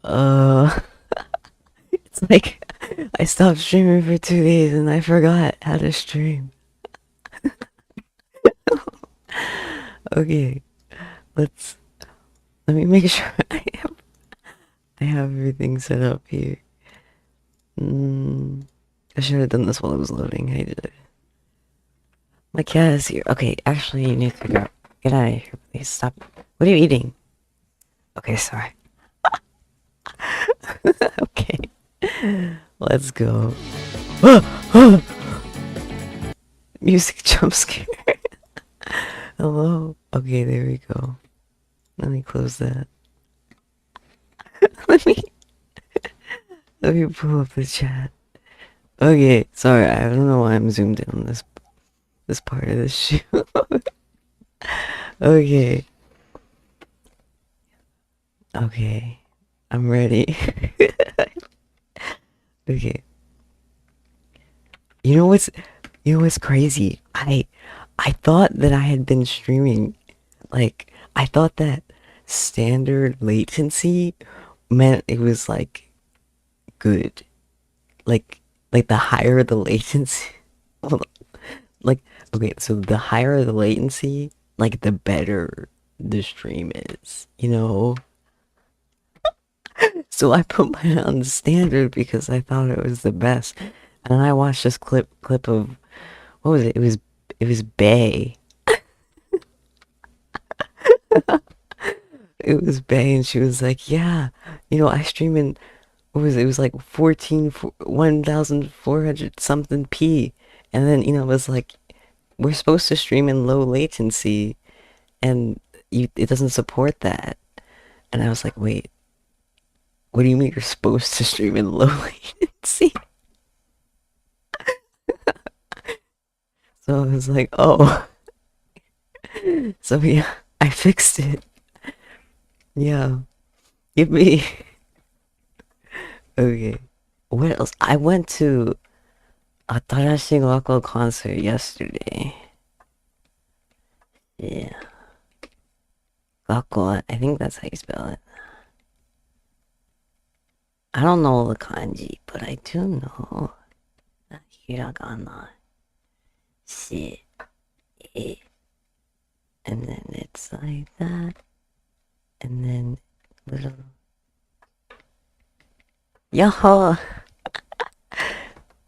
Uh, it's like I stopped streaming for 2 days and I forgot how to stream. Okay, let's let me make sure I have everything set up here. Mm, I should have done this while I was loading. I did it. My cat is here. Okay, actually, you need to figure out. Get out of here, please. Stop. What are you eating? Okay, sorry. Okay, let's go. Music jump scare. Hello. Okay, there we go. Let me close that. let me let me pull up the chat. Okay, sorry. I don't know why I'm zoomed in on this part of the shoot. Okay. Okay. I'm ready. Okay. You know what's crazy? I thought that I had been streaming, like I thought that standard latency meant it was like good. Like the higher the latency. Hold on. Like okay, so the higher the latency, like the better the stream is, you know? So I put mine on standard because I thought it was the best. And I watched this clip of what was it? It was Bay. It was Bay and she was like, "Yeah, I stream in what was it? It was like 1400 something p." And then, it was like we're supposed to stream in low latency and it doesn't support that. And I was like, "Wait, what do you mean you're supposed to stream in low latency?" So I was like, "Oh." So yeah, I fixed it. Yeah. Give me. Okay. What else? I went to a Tarashi Local concert yesterday. Yeah. Local, I think that's how you spell it. I don't know the kanji, but I do know the hiragana. Shit. And then it's like that. And then little. Yo!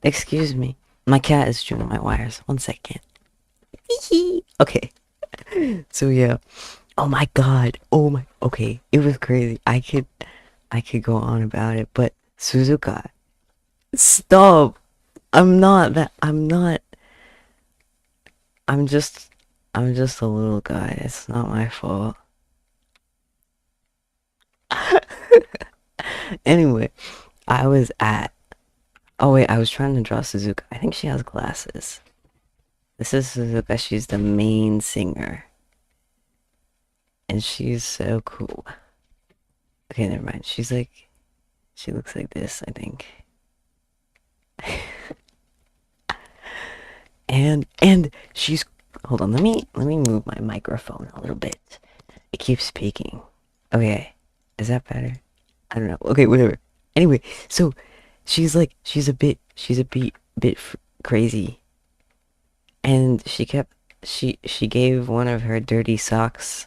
Excuse me. My cat is chewing my wires. 1 second. Okay. So yeah. Oh my god. Oh my. Okay. It was crazy. I could go on about it, but Suzuka. Stop. I'm not that. I'm not. I'm just. I'm just a little guy. It's not my fault. Anyway, I was at. Oh wait, I was trying to draw Suzuka. I think she has glasses. This is Suzuka. She's the main singer. And she's so cool. Okay, never mind. She's like. She looks like this, I think. And she's. Hold on, let me move my microphone a little bit. It keeps peaking. Okay. Is that better? I don't know. Okay, whatever. Anyway, so she's a bit crazy, and she gave one of her dirty socks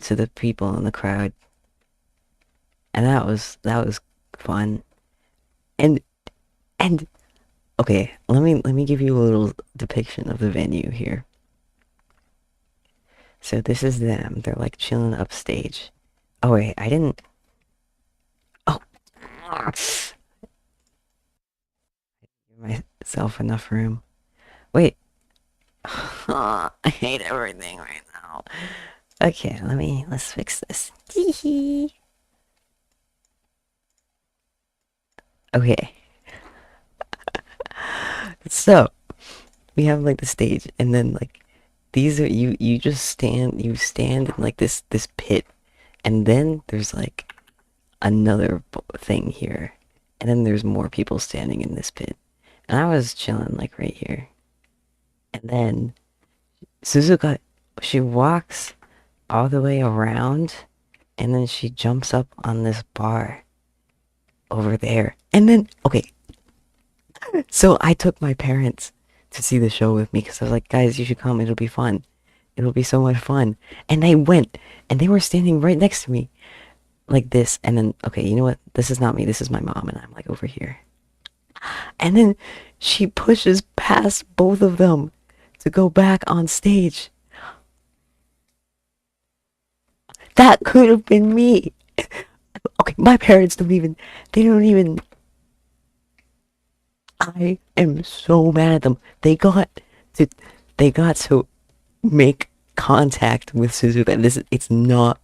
to the people in the crowd, and that was fun. And and okay, let me give you a little depiction of the venue here. So this is them. They're like chilling upstage. Oh wait, I didn't. Oh, give myself enough room. Wait. I hate everything right now. Okay, let's fix this. Okay. So, we have like the stage and then like these are you stand in like this pit and then there's like another thing here. And then there's more people standing in this pit. And I was chilling like right here. And then Suzuka, she walks all the way around and then she jumps up on this bar over there. And then, okay, so I took my parents to see the show with me because I was like, guys, you should come. It'll be fun. It'll be so much fun. And they went, and they were standing right next to me, like this. And then, okay, you know what? This is not me. This is my mom, and I'm like over here. And then she pushes past both of them to go back on stage. That could have been me. Okay, my parents don't even, they don't even, I am so mad at them. To, they got to make contact with Suzuka, and it's not,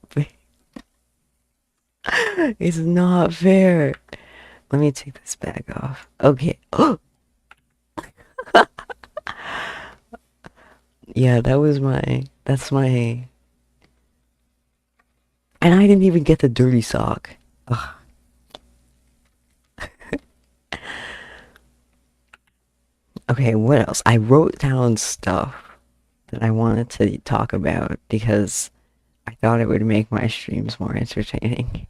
it's not fair. Let me take this bag off. Okay. Oh, yeah, that's my, and I didn't even get the dirty sock. Ugh. Okay, what else? I wrote down stuff that I wanted to talk about because I thought it would make my streams more entertaining.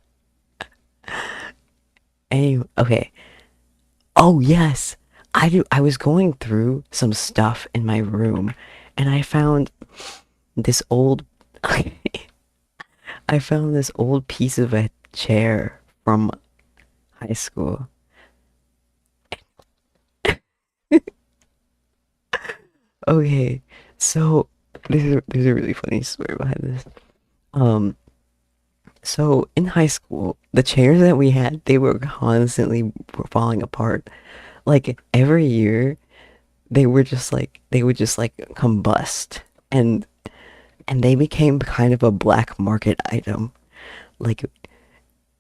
Anyway, okay. Oh, yes. I was going through some stuff in my room and I found this old I found this old piece of a chair from high school. Okay, so there's a really funny story behind this. Um, so in high school, the chairs that we had, they were constantly falling apart. Like every year, they would just like combust and they became kind of a black market item. Like,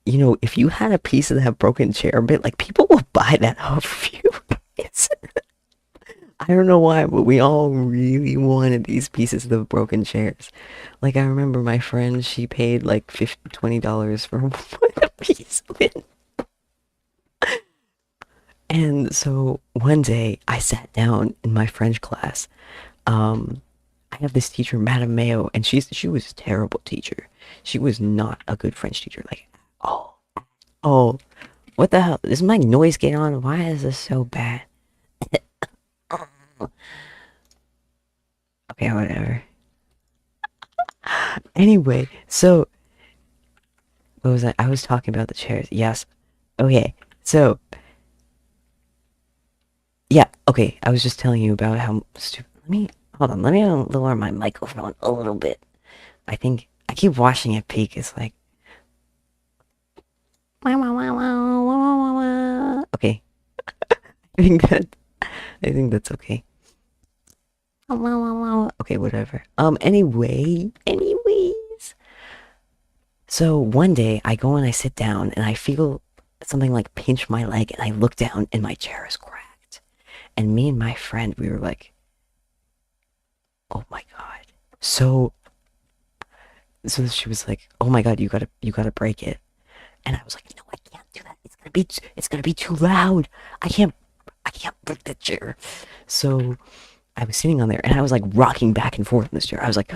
you know, if you had a piece of that broken chair bit, like people will buy that off you. It's I don't know why, but we all really wanted these pieces of broken chairs. Like I remember my friend, she paid like $20 for one piece of it. And so one day I sat down in my French class. I have this teacher, Madame Mayo, and she was a terrible teacher. She was not a good French teacher. Like, oh, oh, what the hell? Is my noise getting on? Why is this so bad? Okay, whatever. Anyway, so what was I? I was talking about the chairs. Yes. Okay. So yeah. Okay. I was just telling you about how stupid. Let me hold on. Let me lower my microphone a little bit. I think I keep watching it peak. It's like okay. I think that I think that's okay. Okay, whatever. Anyways. So one day I go and I sit down and I feel something like pinch my leg and I look down and my chair is cracked. And me and my friend, we were like, oh my god. So she was like, oh my god, you gotta break it. And I was like, no, I can't do that. It's gonna be too loud. I can't break the chair. So I was sitting on there and I was like rocking back and forth in this chair. I was like,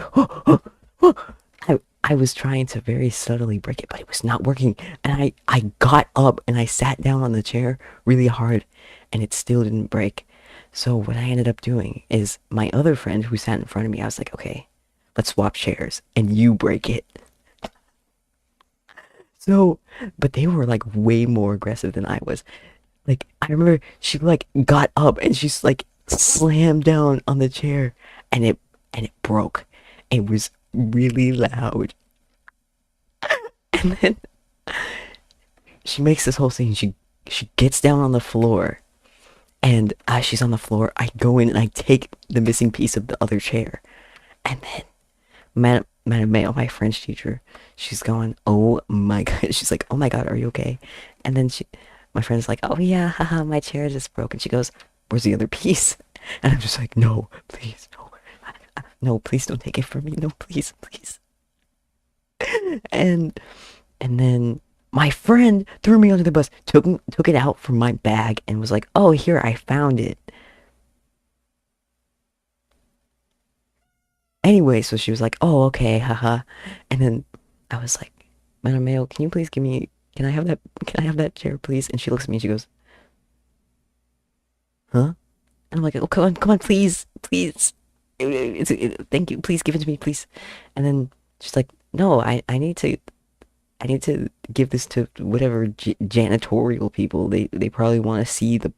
I was trying to very subtly break it, but it was not working. And I got up and I sat down on the chair really hard and it still didn't break. So what I ended up doing is my other friend who sat in front of me, I was like, okay, let's swap chairs and you break it. So, but they were like way more aggressive than I was. Like, I remember she like got up and she's like slammed down on the chair and it broke. It was really loud. And then she makes this whole scene. She gets down on the floor and as she's on the floor, I go in and I take the missing piece of the other chair. And then Madame Mayo, my French teacher, she's going, oh my god. She's like, oh my god, are you okay? And then my friend's like, oh yeah, haha, my chair just broke. And she goes, where's the other piece? And I'm just like, no, please, no. No, please don't take it from me. No, please, please. And then my friend threw me under the bus, took it out from my bag and was like, oh, here, I found it. Anyway, so she was like, oh, okay, haha. And then I was like, Madam Mayo, can you please give me, can I have that chair, please? And she looks at me and she goes, huh? And I'm like, oh, come on, please, please. Thank you, please give it to me, please. And then she's like, no, I need to give this to whatever janitorial people. They probably want to see the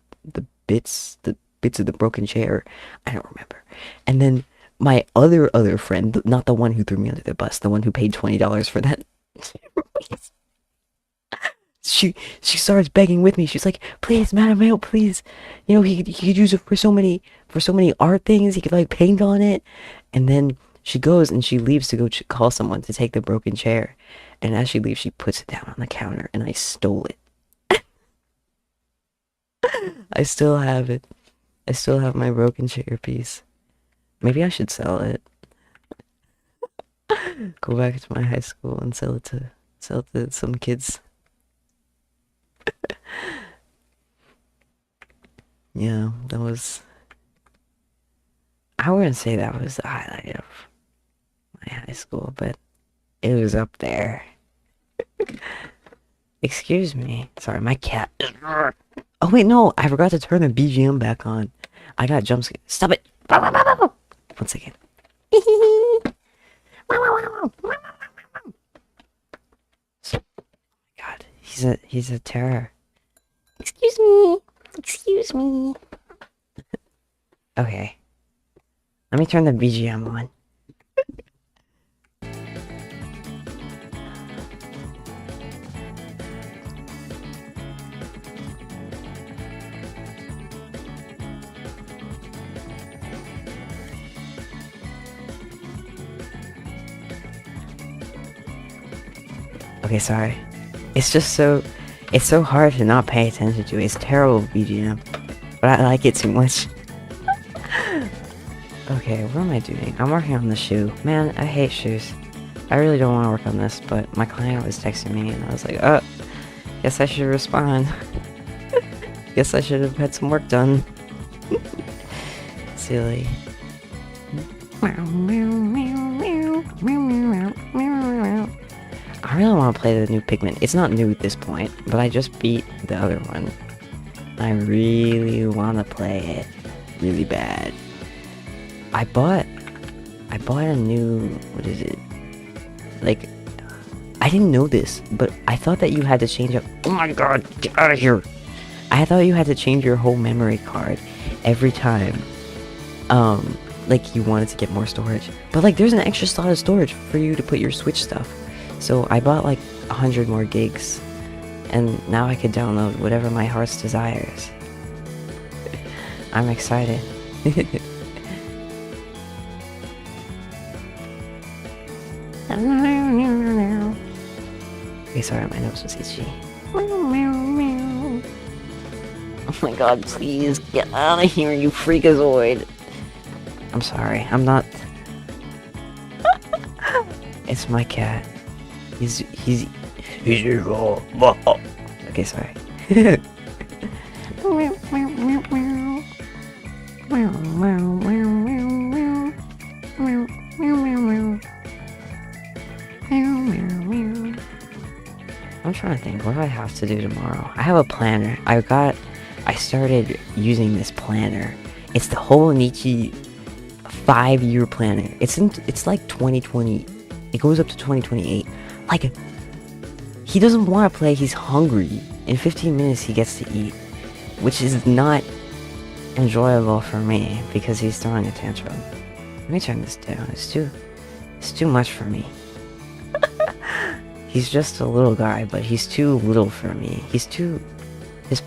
bits of the broken chair. I don't remember. And then my other friend, not the one who threw me under the bus, the one who paid $20 for that. She starts begging with me. She's like, please, Madam Mayo, please. You know, he could use it for so many art things. He could like paint on it. And then she goes and she leaves to go call someone to take the broken chair. And as she leaves, she puts it down on the counter, and I stole it. I still have it. I still have my broken chair piece. Maybe I should sell it. Go back to my high school and sell it to some kids. Yeah, that was. I wouldn't say that was the highlight of my high school, but it was up there. Excuse me. Sorry, my cat. Oh wait, no, I forgot to turn the BGM back on. I got jump scared. Stop it. One second. God, he's a terror. Excuse me. Excuse me. Okay. Let me turn the BGM on. Okay, sorry. It's so hard to not pay attention to. It's terrible BGM, but I like it too much. Okay, what am I doing? I'm working on the shoe. Man, I hate shoes. I really don't want to work on this, but my client was texting me and I was like, oh, guess I should respond. Guess I should have had some work done. Silly. I really want to play the new Pikmin. It's not new at this point, but I just beat the other one. I really want to play it really bad. I bought a new, what is it? Like, I didn't know this, but I thought that you had to change up. Oh my god, get out of here! I thought you had to change your whole memory card every time. Like you wanted to get more storage. But like, there's an extra slot of storage for you to put your Switch stuff. So I bought like 100 more gigs, and now I could download whatever my heart's desires. I'm excited. Okay, sorry, my nose was itchy. Oh my god, please get out of here, you freakazoid. I'm sorry, I'm not. It's my cat. He's evil. Okay, sorry. I'm trying to think, what do I have to do tomorrow? I have a planner. I started using this planner. It's the Honichi 5-year planner. It's like 2020. It goes up to 2028. Like, he doesn't want to play, he's hungry. In 15 minutes he gets to eat, which is not enjoyable for me because he's throwing a tantrum. Let me turn this down. It's too much for me. He's just a little guy, but he's too little for me. His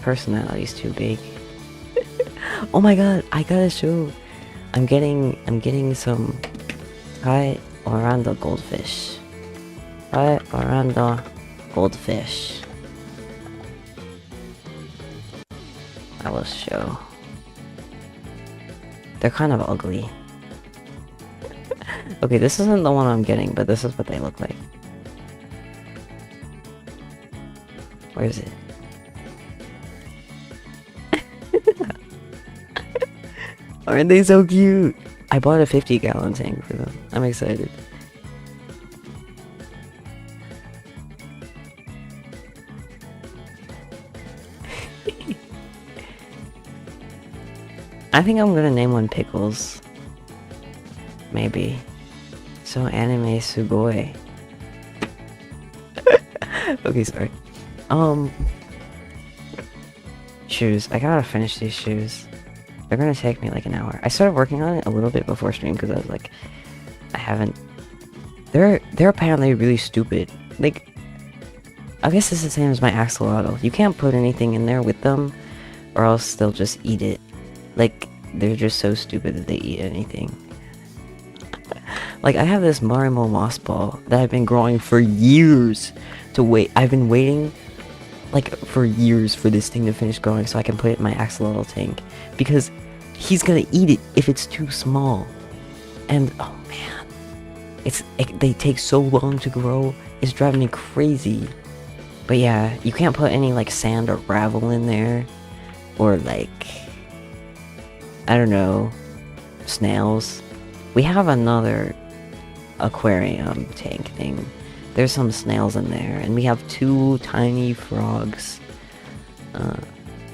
personality's too big. Oh my god, I gotta show. I'm getting some Hi Orlando goldfish. Hi Orlando goldfish. I will show. They're kind of ugly. Okay, this isn't the one I'm getting, but this is what they look like. Where is it? Aren't they so cute? I bought a 50-gallon tank for them. I'm excited. I think I'm gonna name one Pickles. Maybe. So anime sugoi. Okay, sorry. Shoes. I gotta finish these shoes. They're gonna take me like an hour. I started working on it a little bit before stream because I was like, I haven't. They're apparently really stupid. Like, I guess it's the same as my axolotl. You can't put anything in there with them, or else they'll just eat it. Like, they're just so stupid that they eat anything. Like, I have this Marimo moss ball that I've been growing for years to wait. I've been waiting, like, for years for this thing to finish growing so I can put it in my axolotl tank. Because he's gonna eat it if it's too small. And, oh man. They take so long to grow. It's driving me crazy. But yeah, you can't put any, like, sand or gravel in there. Or, like, I don't know, snails. We have another aquarium tank thing. There's some snails in there, and we have 2 tiny frogs. I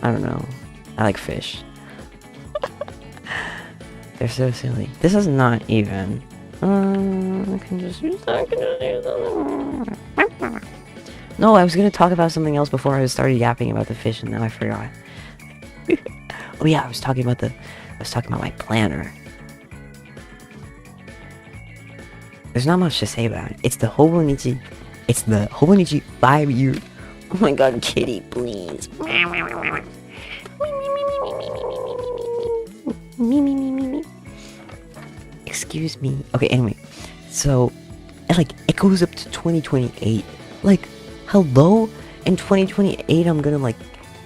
don't know. I like fish. They're so silly. This is not even. I can just use that. No, I was gonna talk about something else before I started yapping about the fish, and now I forgot. Oh yeah, I was talking about my planner. There's not much to say about it. It's the Hobonichi 5-year. Oh my god, kitty, please. Excuse me. Okay, anyway. So, it goes up to 2028. Like, hello? In 2028, I'm gonna, like,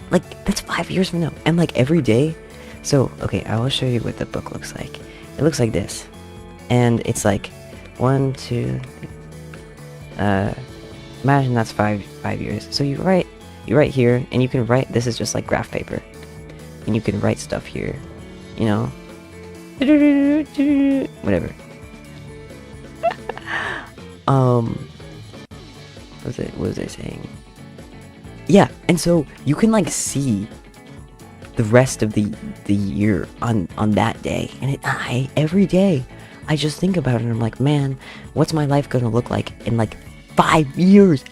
that's 5 years from now. And, like, every day. So, okay, I will show you what the book looks like. It looks like this. And it's like, 1, 2, 3. Imagine that's five years. So you write here, and you can write. This is just like graph paper, and you can write stuff here, you know. Whatever. What was I saying? Yeah, and so you can like see the rest of the year on that day, and every day. I just think about it and I'm like, man, what's my life gonna look like in like 5 years?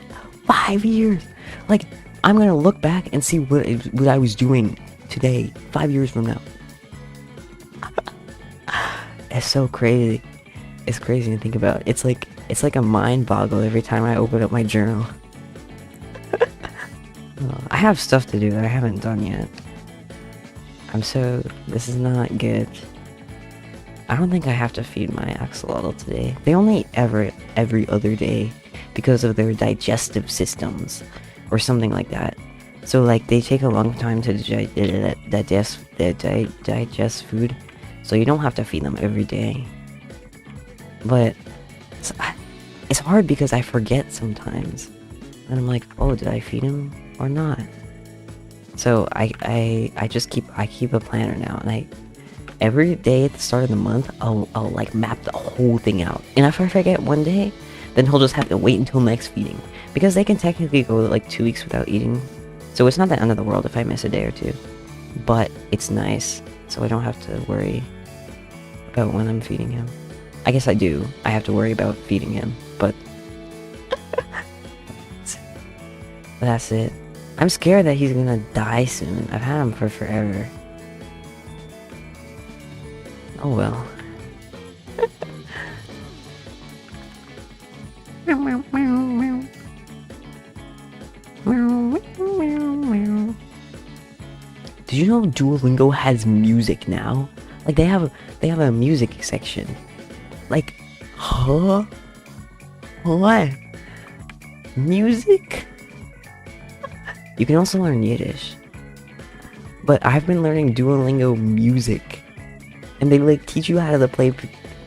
5 years! Like, I'm gonna look back and see what I was doing today, 5 years from now. It's so crazy. It's crazy to think about. It's like a mind boggle every time I open up my journal. I have stuff to do that I haven't done yet. This is not good. I don't think I have to feed my axolotl today. They only eat every other day because of their digestive systems or something like that. So like they take a long time to digest food. So you don't have to feed them every day. But it's hard because I forget sometimes. And I'm like, oh, did I feed him or not? So I keep a planner now, and every day at the start of the month, I'll like map the whole thing out. And if I forget one day, then he'll just have to wait until next feeding. Because they can technically go like 2 weeks without eating. So it's not the end of the world if I miss a day or two. But it's nice, so I don't have to worry about when I'm feeding him. I guess I do. I have to worry about feeding him, but that's it. I'm scared that he's gonna die soon. I've had him for forever. Oh well. Did you know Duolingo has music now? Like they have a music section. Like, huh? What? Music? You can also learn Yiddish. But I've been learning Duolingo music. And they like teach you how to play,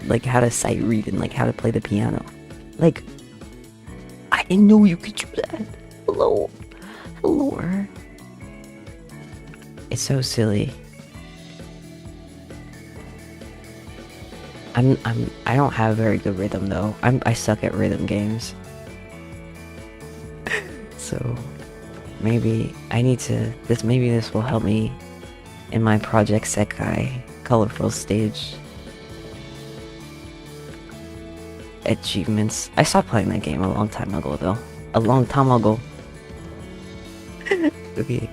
like how to sight read and like how to play the piano. Like, I didn't know you could do that. Hello. Hello. It's so silly. I don't have very good rhythm though. I suck at rhythm games. So maybe I need to maybe this will help me in my Project Sekai colorful stage achievements. I stopped playing that game a long time ago, though. A long time ago. Okay.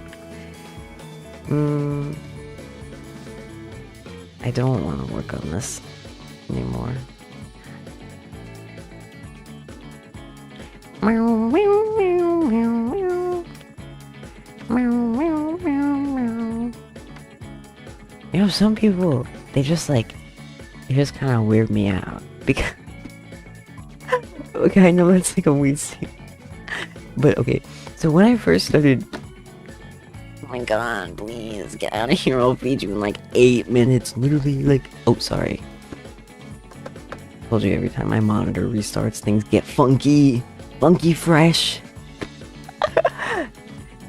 I don't want to work on this anymore. You know, some people, they just kind of weird me out. Because, okay, I know that's like a weird thing. But okay, so when I first started, oh my god, please get out of here, I'll feed you in like 8 minutes, literally, like, oh, sorry. Told you every time my monitor restarts, things get funky fresh.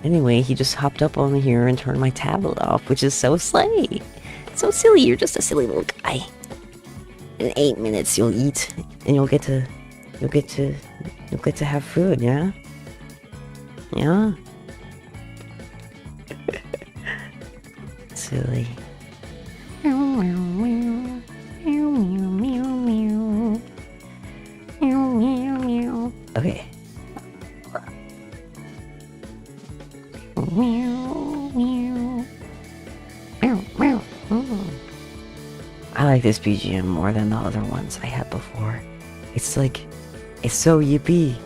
Anyway, he just hopped up on here and turned my tablet off, which is so slay. So silly, you're just a silly little guy. In 8 minutes you'll eat and you'll get to have food, yeah? Yeah? Silly. Okay. I like this BGM more than the other ones I had before. It's like, it's so yippee.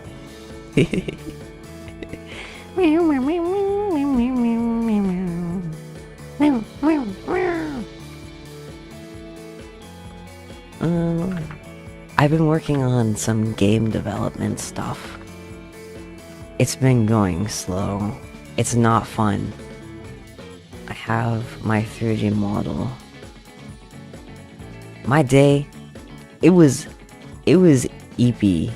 I've been working on some game development stuff. It's been going slow. It's not fun. I have my 3D model. My day, it was eepy.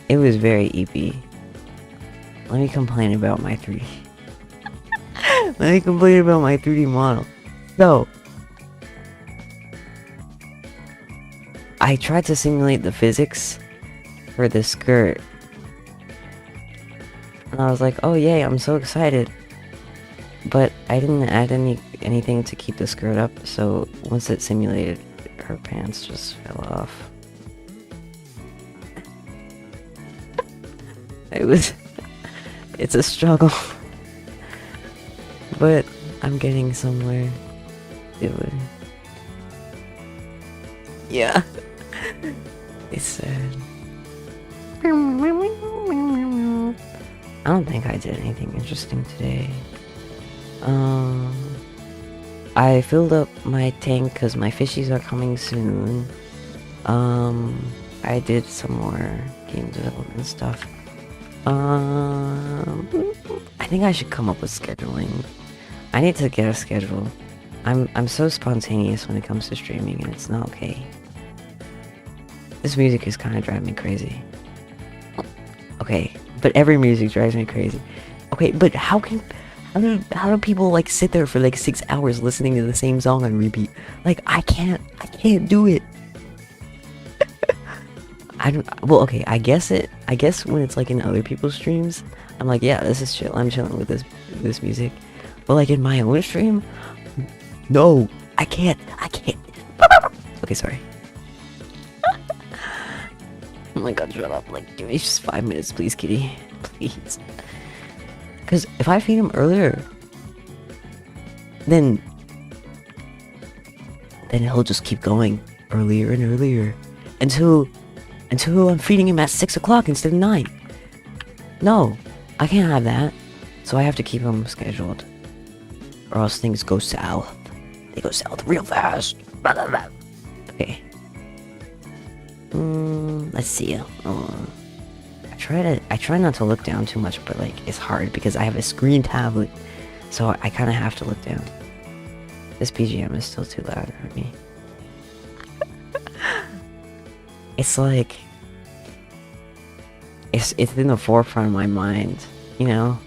It was very eepy. Let me complain about my 3D. Let me complain about my 3D model. So, I tried to simulate the physics for the skirt. And I was like, oh yay, I'm so excited. But I didn't add anything to keep the skirt up, so once it simulated, her pants just fell off. It's a struggle. But I'm getting somewhere. Yeah. It's sad. I don't think I did anything interesting today. I filled up my tank because my fishies are coming soon. I did some more game development stuff. I think I should come up with scheduling. I need to get a schedule. I'm so spontaneous when it comes to streaming, and it's not okay. This music is kind of driving me crazy. Okay, but every music drives me crazy. Okay, but how do people like sit there for like 6 hours listening to the same song on repeat? Like I can't do it. Well, okay, I guess when it's like in other people's streams, I'm like, yeah, this is chill. I'm chilling with this music. But like in my own stream, no, I can't. Okay, sorry. Oh my god, shut up. Like, give me just 5 minutes, please, kitty. Please. Because if I feed him earlier, then he'll just keep going earlier and earlier until I'm feeding him at 6 o'clock instead of 9. No, I can't have that. So I have to keep him scheduled, or else things go south. They go south real fast. Okay. Let's see. I try not to look down too much, but like it's hard because I have a screen tablet, so I kind of have to look down. This BGM is still too loud for me. It's like it's in the forefront of my mind, you know.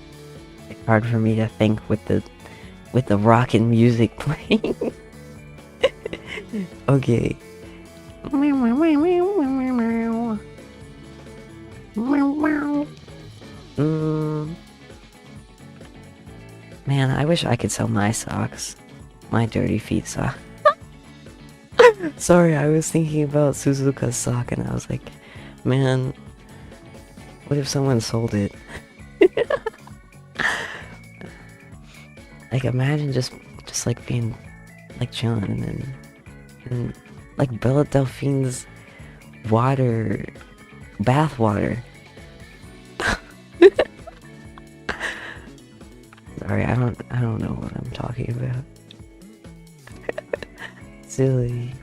It's hard for me to think with the rockin' music playing. Okay. Man, I wish I could sell my socks. My dirty feet sock. Sorry, I was thinking about Suzuka's sock and I was like, man, what if someone sold it? Like, imagine just like being like chilling and like Bella Delphine's water, bath water. Sorry, I don't know what I'm talking about. Silly.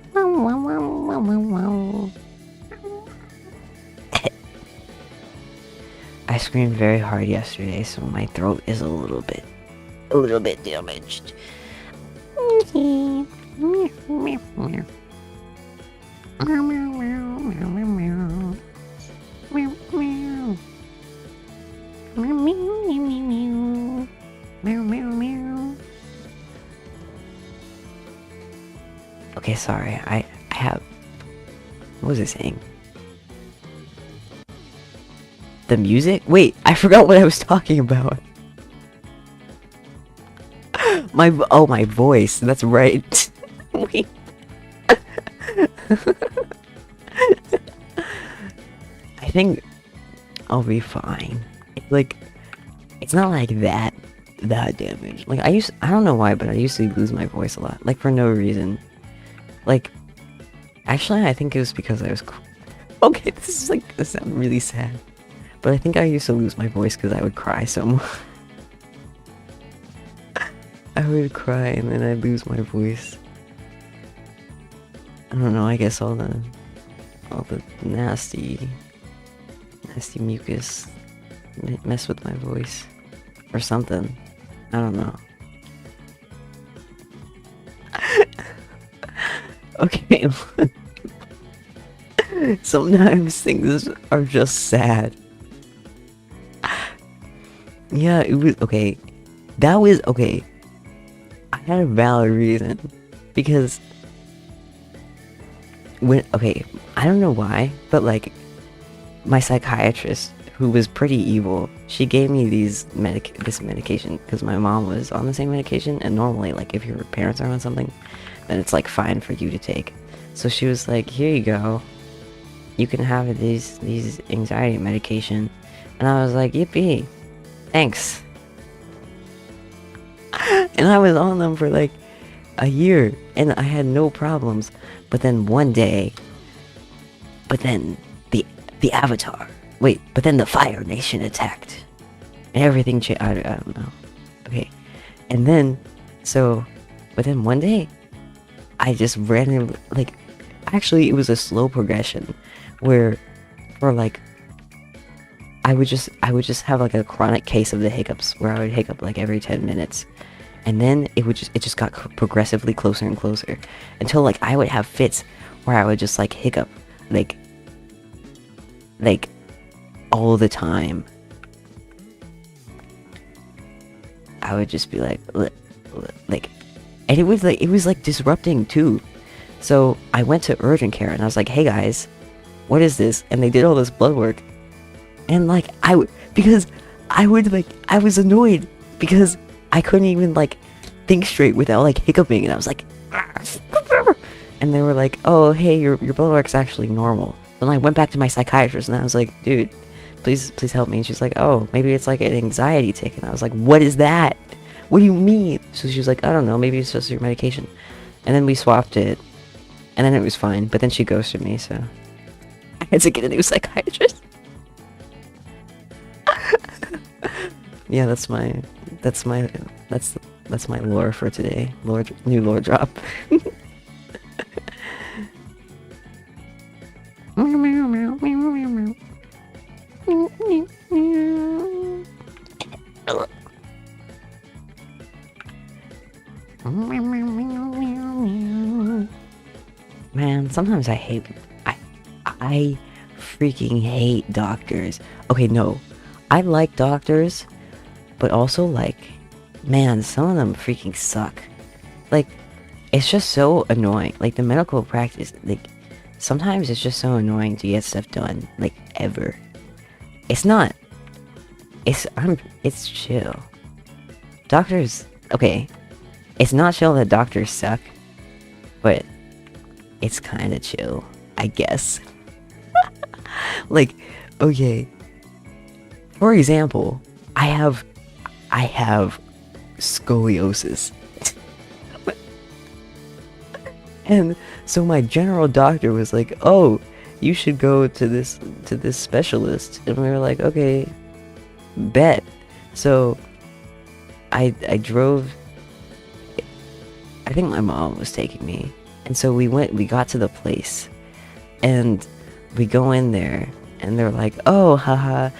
I screamed very hard yesterday, so my throat is a little bit damaged. Okay, sorry, I have... What was I saying? The music? Wait, I forgot what I was talking about. My voice, that's right. Wait. I think I'll be fine. Like, it's not like that damaged. Like, I don't know why, but I used to lose my voice a lot. Like, for no reason. Like, actually, I think it was because I was... Okay, this sounds really sad. But I think I used to lose my voice because I would cry so much. I would cry and then I'd lose my voice. I don't know, I guess all the nasty mucus mess with my voice. Or something. I don't know. Okay, sometimes things are just sad. Yeah, it was okay. That was okay. I had a valid reason because I don't know why, but like my psychiatrist, who was pretty evil, she gave me this medication because my mom was on the same medication, and normally, like, if your parents are on something, then it's like fine for you to take. So she was like, "Here you go. You can have these anxiety medication," and I was like, "Yippee, thanks." And I was on them for like a year, and I had no problems. But then one day, the Avatar. Wait, but then the Fire Nation attacked, and everything changed. I don't know. Okay, and then but then one day, I just randomly, like, actually it was a slow progression, where for like I would just have like a chronic case of the hiccups where I would hiccup like every 10 minutes. And then it just got progressively closer and closer until like I would have fits where I would just like hiccup like all the time. I would just be like, and it was like disrupting too. So I went to urgent care and I was like, "Hey guys, what is this?" And they did all this blood work, and like I was annoyed because I couldn't even like think straight without like hiccuping, and I was like, and they were like, "Oh, hey, your blood work's actually normal." Then I went back to my psychiatrist and I was like, "Dude, please help me." And she's like, "Oh, maybe it's like an anxiety tick." And I was like, "What is that? What do you mean?" So she was like, "I don't know, maybe it's just your medication." And then we swapped it, and then it was fine. But then she ghosted me, so I had to get a new psychiatrist. Yeah, that's my lore for today. New lore drop. Man, sometimes I freaking hate doctors. Okay, no, I like doctors, but also like, man, some of them freaking suck. Like, it's just so annoying. Like, the medical practice, like, sometimes it's just so annoying to get stuff done, like, ever. It's not. It's chill. doctors, okay, it's not chill that doctors suck, but it's kind of chill, I guess. Like, okay, for example, I have scoliosis. And so my general doctor was like, "Oh, you should go to this specialist." And we were like, "Okay, bet." So I drove. I think my mom was taking me, and so we got to the place, and we go in there, and they're like, "Oh, haha,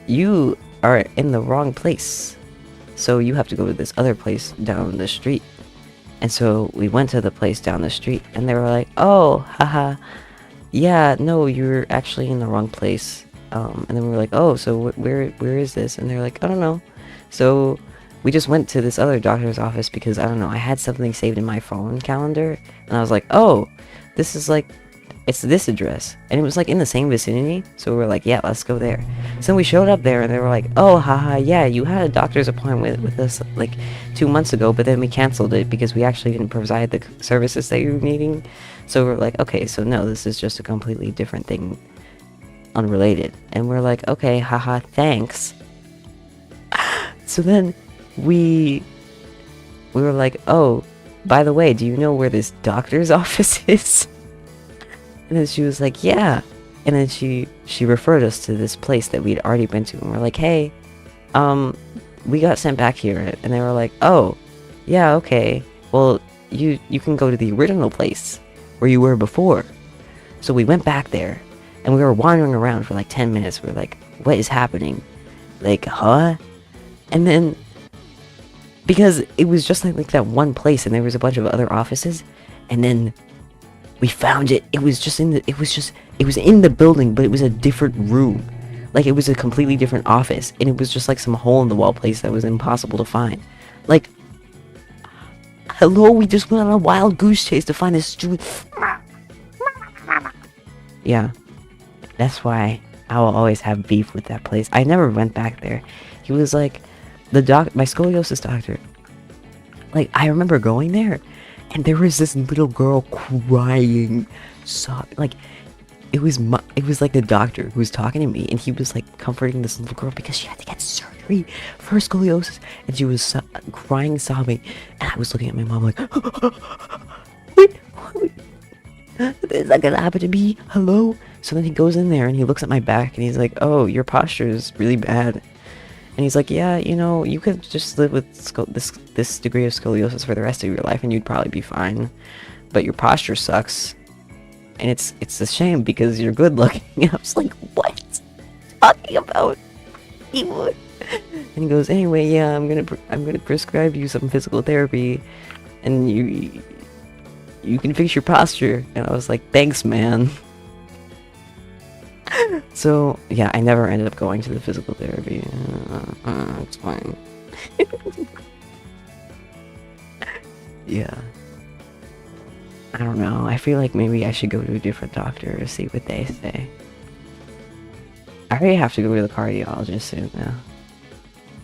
you are in the wrong place, so you have to go to this other place down the street." And so we went to the place down the street, and they were like, "Oh, haha, yeah, no, you're actually in the wrong place." And then we were like, "Oh, so where is this?" And they're like, "I don't know." So we just went to this other doctor's office because, I don't know, I had something saved in my phone calendar, and I was like, "Oh, this is like, it's this address," and it was like in the same vicinity, so we were like, "Yeah, let's go there." So we showed up there, and they were like, "Oh, haha, yeah, you had a doctor's appointment with us like 2 months ago, but then we canceled it because we actually didn't provide the services that you were needing." So we're like, "Okay, so no, this is just a completely different thing, unrelated." And we're like, "Okay, haha, thanks." So then we were like, "Oh, by the way, do you know where this doctor's office is?" And then she was like, "Yeah." And then she referred us to this place that we'd already been to, and we're like, "Hey, we got sent back here." And they were like, "Oh, yeah, okay. Well, you can go to the original place where you were before." So we went back there, and we were wandering around for like 10 minutes. We were like, "What is happening?" Like, huh? And then, because it was just like that one place, and there was a bunch of other offices, and then we found it. It was in the building, but it was a different room. Like, it was a completely different office, and it was just like some hole in the wall place that was impossible to find. Like, hello, we just went on a wild goose chase to find this stupid... Yeah, that's why I will always have beef with that place. I never went back there. He was like, my scoliosis doctor. Like, I remember going there, and there was this little girl crying, like, it was like the doctor who was talking to me, and he was like comforting this little girl because she had to get surgery for her scoliosis, and she was crying, sobbing, and I was looking at my mom like, wait, is that gonna happen to me? Hello? So then he goes in there and he looks at my back and he's like, "Oh, your posture is really bad." And he's like, "Yeah, you know, you could just live with this degree of scoliosis for the rest of your life and you'd probably be fine. But your posture sucks. And it's a shame because you're good looking." And I was like, "What? Talking about?" He would. And he goes, "Anyway, yeah, I'm gonna prescribe you some physical therapy, and you can fix your posture." And I was like, "Thanks, man." So yeah, I never ended up going to the physical therapy. It's fine. Yeah. I don't know. I feel like maybe I should go to a different doctor to see what they say. I already have to go to the cardiologist soon now.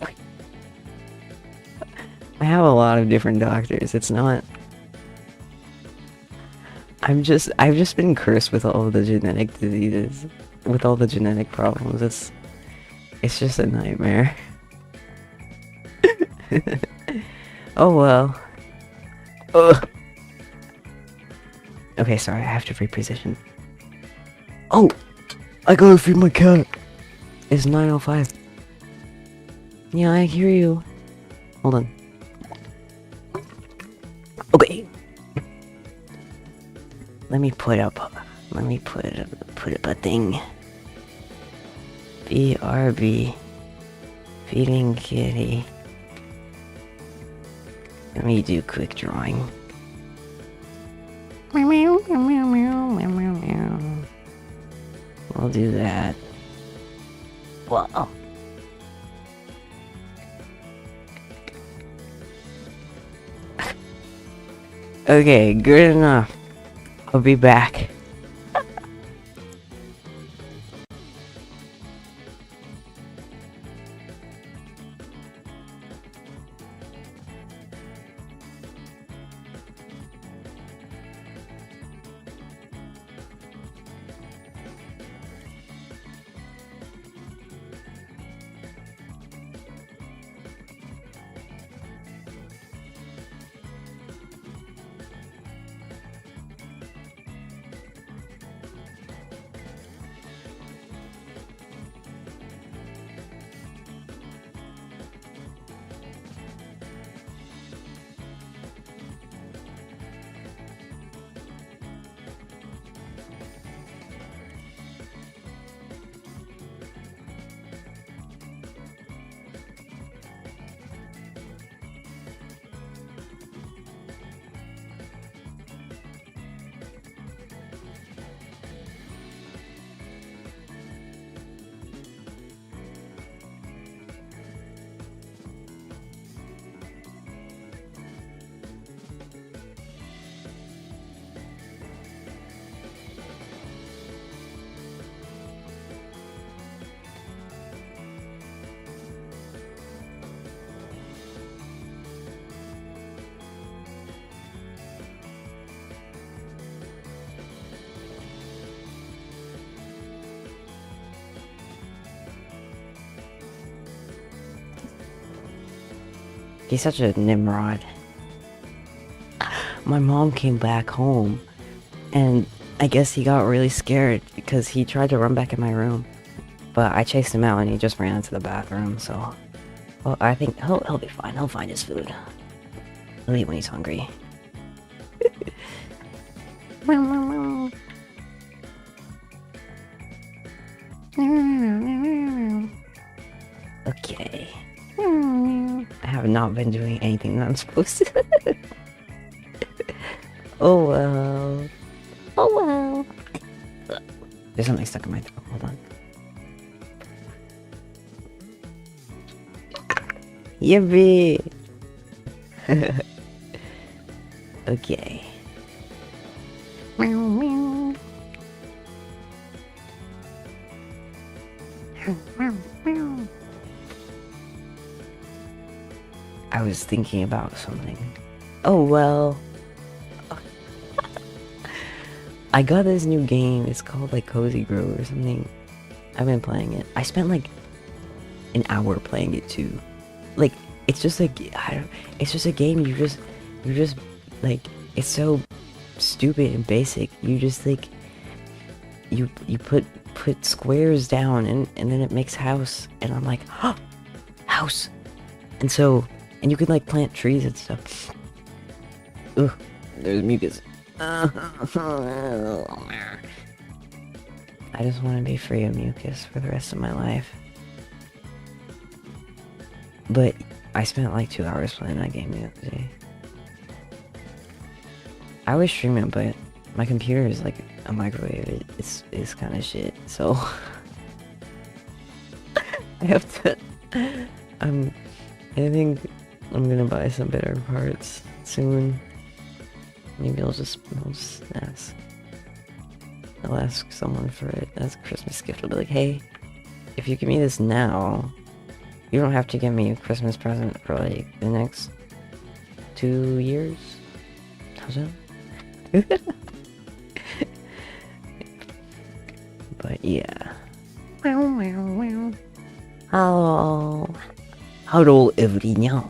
Okay. I have a lot of different doctors. It's not... I've just been cursed with all of the genetic diseases. With all the genetic problems. It's just a nightmare. Oh well. Ugh. Okay, sorry, I have to reposition. Oh! I gotta feed my cat! It's 9:05. Yeah, I hear you. Hold on. Okay. Let me put up a thing. BRB. Feeding kitty. Let me do quick drawing. We'll do that. Whoa. Okay, good enough. I'll be back. He's such a Nimrod. My mom came back home, and I guess he got really scared because he tried to run back in my room. But I chased him out and he just ran into the bathroom, so... Well, I think he'll be fine. He'll find his food. He'll eat when he's hungry. Okay. I have not been doing anything that I'm supposed to. Oh well. Oh well. There's something stuck in my throat. Hold on. Yippee! Okay. I was thinking about something. Oh well. I got this new game. It's called like Cozy Grove or something. I've been playing it. I spent like an hour playing it too. Like it's just like it's just a game. You just like it's so stupid and basic. You just like you put squares down and then it makes house, and I'm like, oh, house. And you can like plant trees and stuff. Ugh, there's mucus. I just want to be free of mucus for the rest of my life. But I spent like 2 hours playing that game the other day. I was streaming, but my computer is like a microwave. It's kind of shit, so I have to. I think I'm gonna buy some better parts soon. Maybe I'll just ask. I'll ask someone for it as a Christmas gift. I'll be like, hey, if you give me this now, you don't have to give me a Christmas present for like the next 2 years. How's that? But yeah. Hello everyone.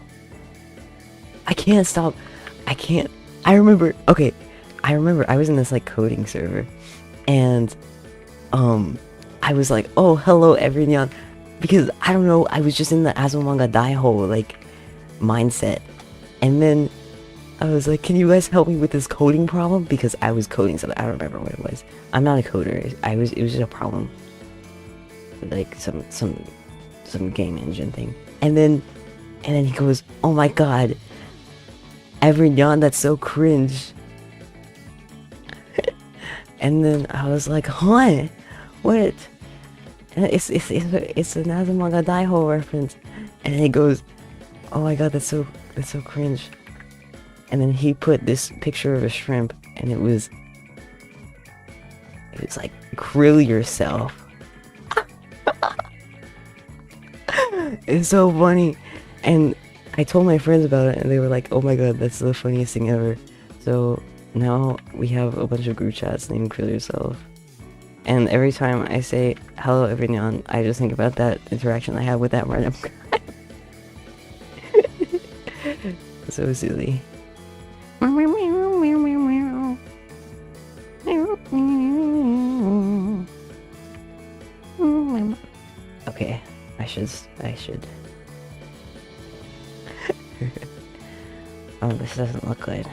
I can't stop. I remember I was in this like coding server, and I was like, oh hello everyone, because I don't know, I was just in the Azumanga Daiho like mindset, and then I was like, can you guys help me with this coding problem? Because I was coding something, I don't remember what it was. I'm not a coder. It was just a problem with like some game engine thing. And then he goes, oh my god, everyone, that's so cringe. And then I was like, huh? What? And it's an Azumanga Daiho reference. And he goes, oh my god, that's so cringe. And then he put this picture of a shrimp, and it was like, grill yourself. It's so funny. And I told my friends about it, and they were like, oh my god, that's the funniest thing ever. So now we have a bunch of group chats named Grill Yourself. And every time I say hello everyone, I just think about that interaction I had with that random guy. So silly. Okay, I should. Oh, this doesn't look good.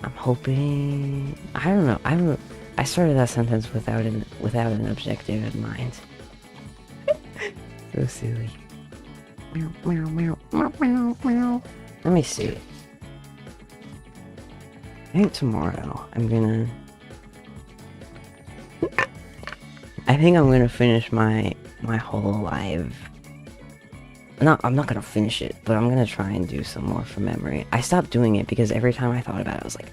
I'm hoping. I don't know. I started that sentence without an objective in mind. So silly. Let me see. I think tomorrow I'm gonna finish my whole live. I'm not gonna finish it, but I'm gonna try and do some more from memory. I stopped doing it because every time I thought about it, I was like,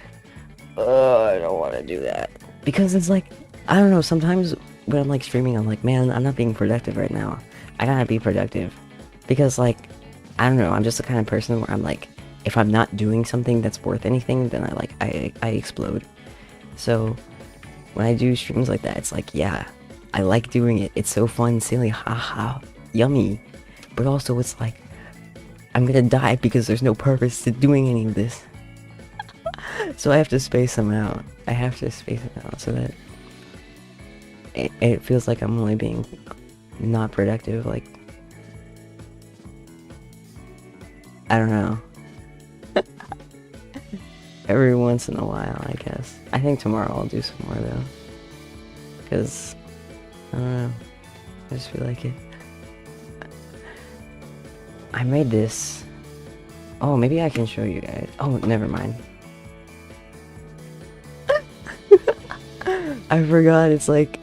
I don't want to do that. Because it's like, I don't know, sometimes when I'm like streaming, I'm like, man, I'm not being productive right now. I gotta be productive. Because like, I don't know, I'm just the kind of person where I'm like, if I'm not doing something that's worth anything, then I explode. So when I do streams like that, it's like, yeah, I like doing it. It's so fun, silly, haha, yummy. But also it's like, I'm gonna die because there's no purpose to doing any of this. So I have to space them out. I have to space them out so that it feels like I'm only being not productive, like, I don't know. Every once in a while, I guess. I think tomorrow I'll do some more though. Because, I don't know. I just feel like it. I made this. Oh, maybe I can show you guys. Oh, never mind. I forgot, it's like,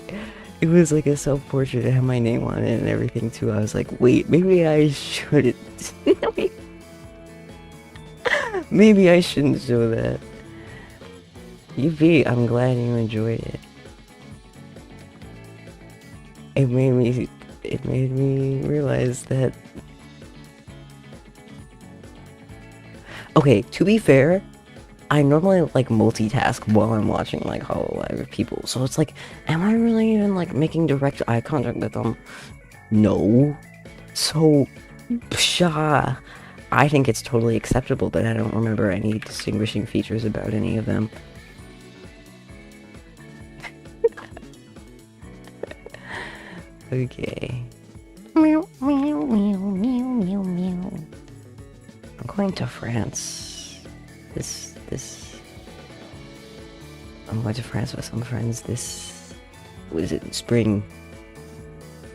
it was like a self-portrait. It had my name on it and everything too. I was like, wait, maybe I shouldn't. Maybe I shouldn't show that. YIPPPEEE, I'm glad you enjoyed it. It made me realize that. Okay, to be fair, I normally like multitask while I'm watching like Hololive people, so it's like, am I really even like making direct eye contact with them? No. So, pshaw. I think it's totally acceptable, but I don't remember any distinguishing features about any of them. Okay. Meow, meow, meow, meow, meow, meow. I'm going to France. I'm going to France with some friends this... What is it? Spring.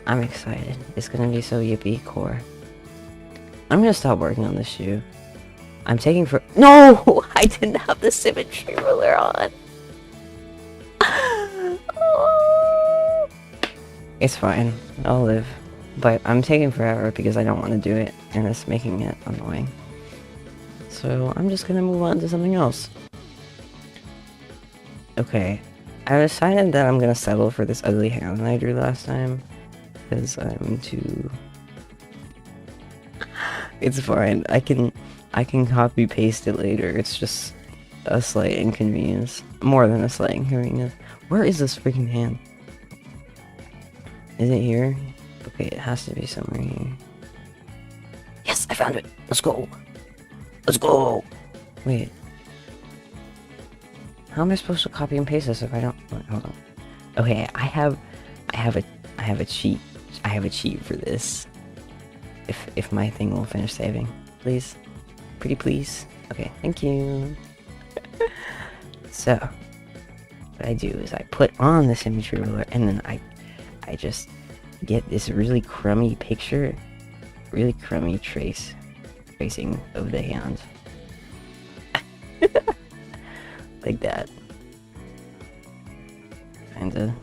I'm excited. It's gonna be so yippee core. I'm gonna stop working on this shoe. I'm taking for— No! I didn't have the symmetry ruler on. Oh. It's fine. I'll live. But I'm taking forever because I don't want to do it, and it's making it annoying. So I'm just gonna move on to something else. Okay. I decided that I'm gonna settle for this ugly hand that I drew last time. Because I'm too... It's fine. I can copy paste it later. It's just a slight inconvenience. More than a slight inconvenience. Where is this freaking hand? Is it here? Okay, it has to be somewhere here. Yes, I found it. Let's go. Let's go. Wait. How am I supposed to copy and paste this if I don't? Wait, hold on. Okay, I have a cheat. I have a cheat for this. If my thing will finish saving, please, pretty please. Okay, thank you. So, what I do is I put on the symmetry ruler, and then I just get this really crummy picture, really crummy tracing of the hand, like that, kinda.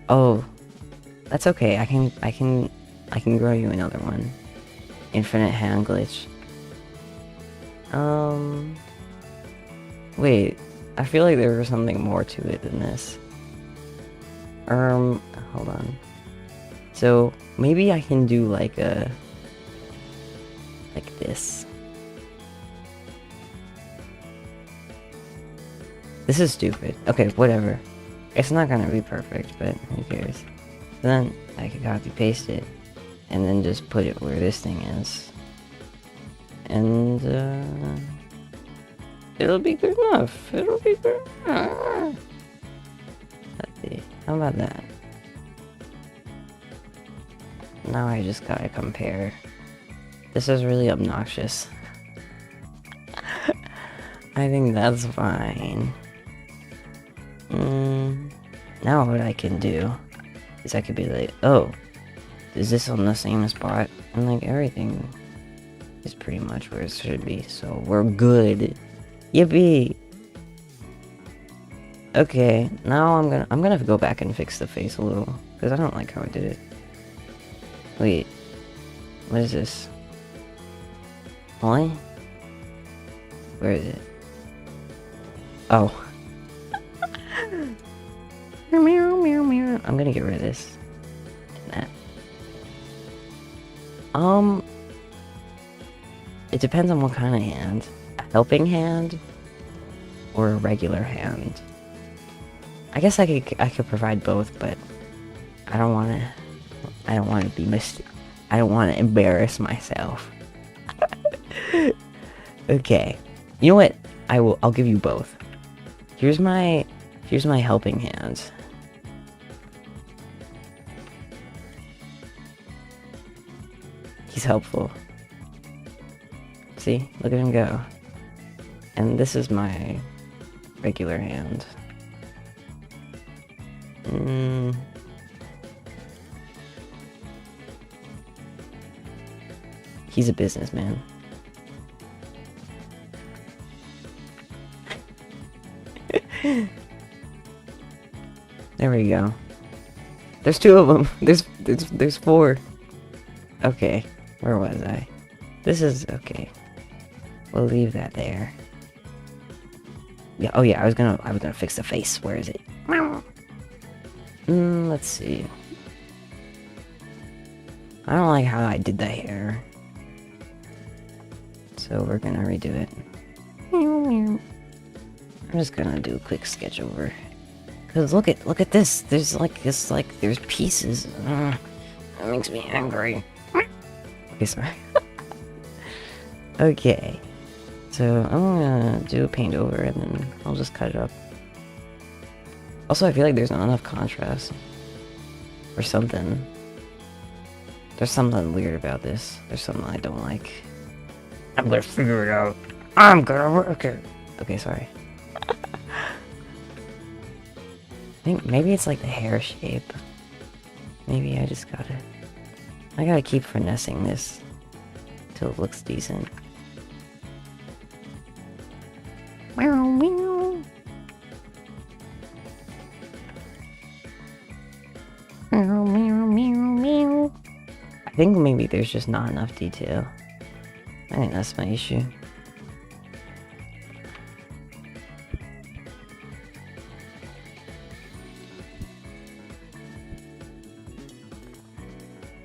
Oh. That's okay, I can grow you another one. Infinite hand glitch. Wait, I feel like there was something more to it than this. Hold on. So, maybe I can do like a... like this. This is stupid. Okay, whatever. It's not gonna be perfect, but who cares? Then I can copy paste it and then just put it where this thing is, and it'll be good enough. It'll be good enough. Let's see. How about that? Now I just gotta compare. This is really obnoxious. I think that's fine. Now what I can do is I could be like, oh, is this on the same spot? And like everything is pretty much where it should be, so we're good. Yippee! Okay, now I'm gonna go back and fix the face a little, because I don't like how I did it. Wait, what is this? Molly? Where is it? Oh. I'm gonna get rid of this. And that. It depends on what kind of hand. A helping hand? Or a regular hand? I guess I could provide both, but I don't want to. I don't want to be I don't want to embarrass myself. Okay. You know what? I'll give you both. Here's my helping hand. He's helpful. See? Look at him go. And this is my regular hand. He's a businessman. There we go. There's two of them. There's four. Okay, where was I? This is okay. We'll leave that there. Yeah. Oh yeah. I was gonna fix the face. Where is it? Let's see. I don't like how I did the hair. So we're gonna redo it. I'm just gonna do a quick sketch over. Cause look at this. There's there's pieces. That makes me angry. Okay, sorry. Okay. So I'm gonna do a paint over and then I'll just cut it up. Also, I feel like there's not enough contrast. Or something. There's something weird about this. There's something I don't like. I'm gonna figure it out. I'm gonna work it. Okay, sorry. I think maybe it's like the hair shape. Maybe I gotta keep finessing this till it looks decent. Meow, meow. Meow, meow, meow, meow. I think maybe there's just not enough detail. I think that's my issue.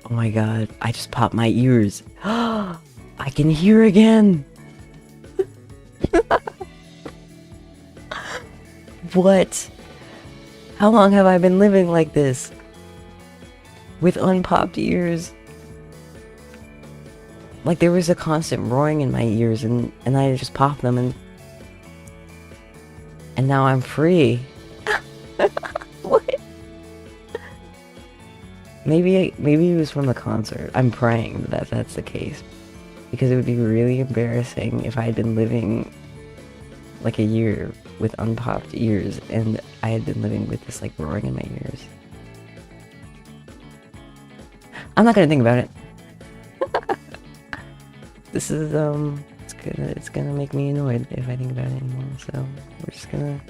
Oh my god, I just popped my ears. I can hear again! What? How long have I been living like this? With unpopped ears? Like there was a constant roaring in my ears and I just popped them and now I'm free. What? Maybe it was from the concert. I'm praying that that's the case. Because it would be really embarrassing if I had been living like a year with unpopped ears and I had been living with this like roaring in my ears. I'm not gonna think about it. This is it's gonna make me annoyed if I think about it anymore, so we're just gonna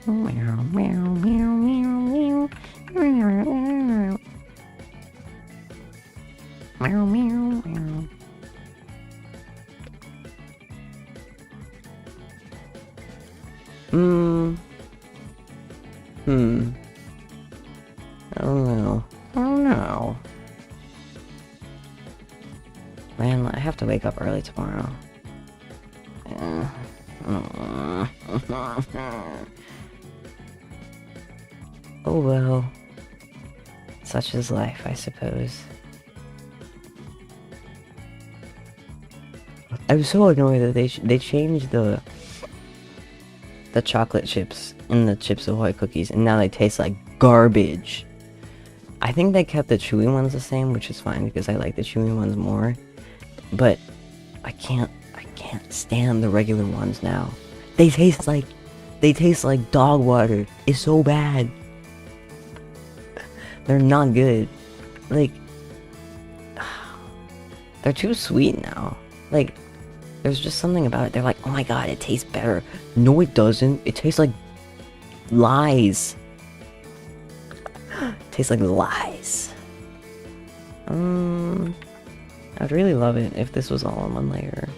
meow meow meow meow meow meow meow meow. I don't know. I don't know. Man, I have to wake up early tomorrow. Oh well. Such is life, I suppose. I was so annoyed that they changed the chocolate chips in the Chips Ahoy cookies, and now they taste like garbage. I think they kept the chewy ones the same, which is fine because I like the chewy ones more. But I can't stand the regular ones now. They taste like dog water. It's so bad. They're not good. Like they're too sweet now. Like there's just something about it. They're like, oh my god, it tastes better. No, it doesn't. It tastes like lies. It tastes like lies. I'd really love it if this was all in one layer.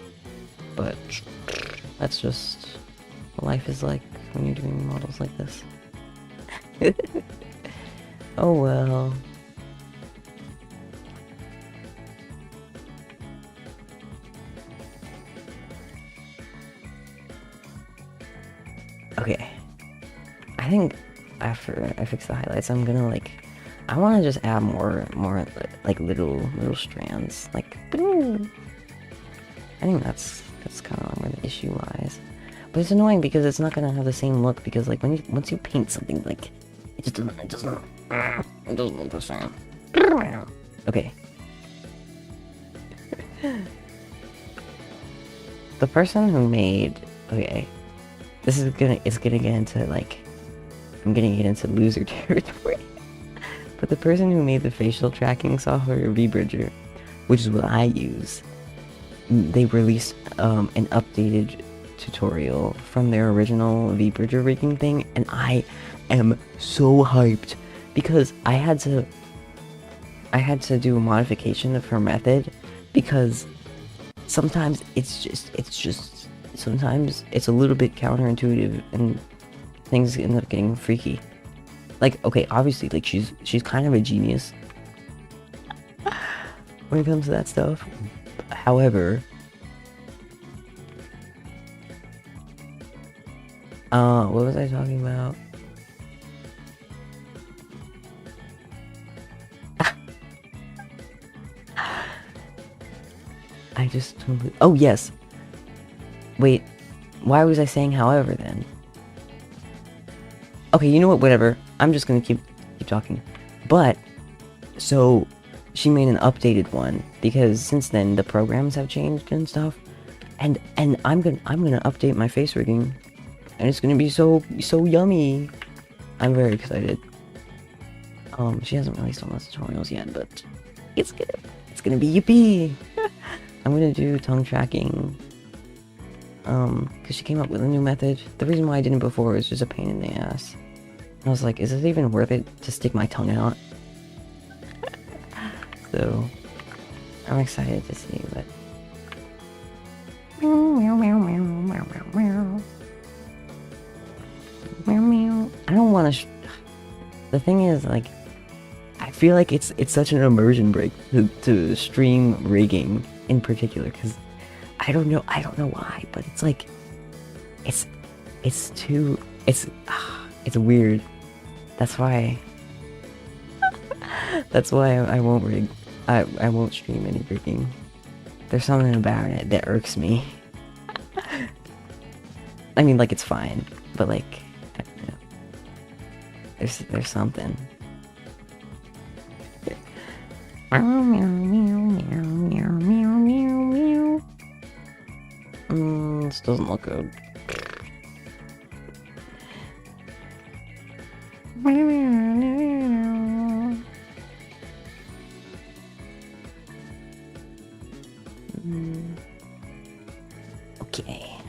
But that's just what life is like when you're doing models like this. Oh well. Okay. I I think after I fix the highlights, I'm gonna like, I want to just add more like little strands. Like, boom. I think that's kind of where the issue lies. But it's annoying because it's not gonna have the same look because like once you paint something, like it doesn't look the same. Okay. The person who made, okay, it's gonna get into like, I'm gonna get into loser territory. But the person who made the facial tracking software VBridger, which is what I use, they released an updated tutorial from their original VBridger rigging thing, and I am so hyped because I had to do a modification of her method because sometimes sometimes it's a little bit counterintuitive and things end up getting freaky. Like, okay, obviously, like she's kind of a genius when it comes to that stuff. However, what was I talking about? I just totally... Oh, yes. Wait, why was I saying however then? Okay, you know what, whatever. I'm just gonna keep talking. But, so, she made an updated one, because since then, the programs have changed and stuff. And I'm gonna update my face rigging. And it's gonna be so yummy. I'm very excited. She hasn't released all those tutorials yet, but it's gonna be yippee! I'm gonna do tongue tracking. Because she came up with a new method. The reason why I didn't before was just a pain in the ass. I was like, is it even worth it to stick my tongue out? So, I'm excited to see, but... I don't want to... The thing is, like, I feel like it's such an immersion break to stream rigging in particular, because I don't know why, but it's like, it's weird. That's why I won't rig. I won't stream any rigging. There's something about it that irks me. I mean, like, it's fine, but like, I don't know. There's something. This doesn't look good. Okay.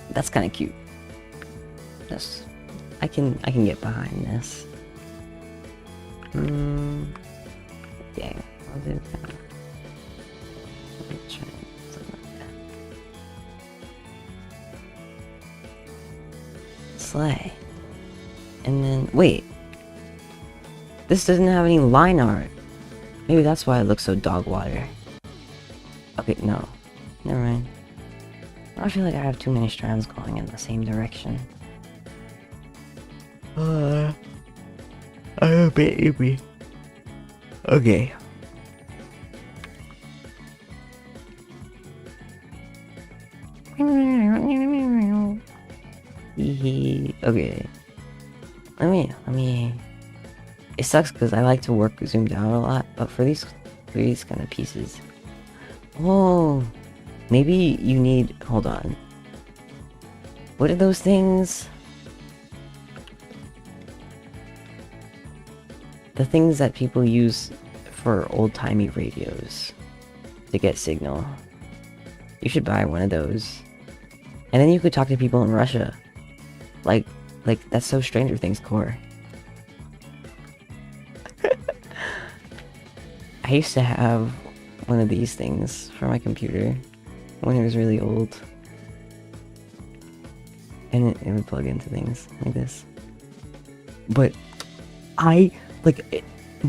That's kind of cute. This, I can get behind this. Yeah, I'll do that. Let me try something like that. Slay. And then, wait. This doesn't have any line art. Maybe that's why it looks so dog water. Okay, no. Never mind. I feel like I have too many strands going in the same direction. I'm a bit iffy. Okay. Okay. Let me... It sucks because I like to work zoomed out a lot, but for these kind of pieces... Oh... Maybe you need... Hold on. What are those things? The things that people use for old-timey radios to get signal. You should buy one of those. And then you could talk to people in Russia. Like that's so Stranger Things core. I used to have one of these things for my computer when it was really old. And it would plug into things like this. But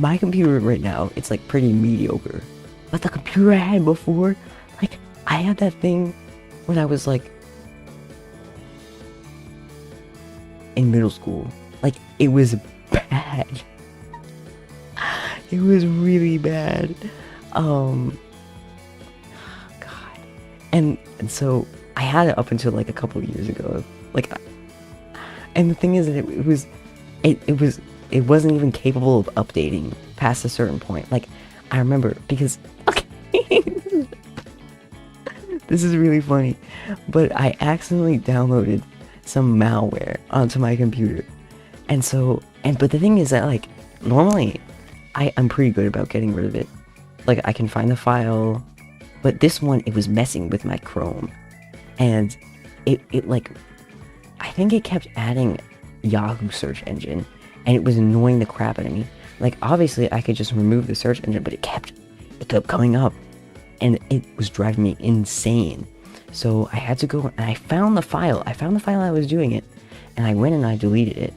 my computer right now, it's like pretty mediocre. But the computer I had before, like, I had that thing when I was like in middle school. Like, it was bad. It was really bad. God. And so I had it up until like a couple of years ago. Like, and the thing is that it wasn't even capable of updating past a certain point. Like, I remember because, okay, this is really funny, but I accidentally downloaded some malware onto my computer. And so, but the thing is that, like, normally I'm pretty good about getting rid of it. Like, I can find the file, but this one, it was messing with my Chrome. And it like, I think it kept adding Yahoo search engine, and it was annoying the crap out of me. Like, obviously I could just remove the search engine, but it kept coming up, and it was driving me insane. So I had to go, and I found the file I was doing it, and I went and I deleted it,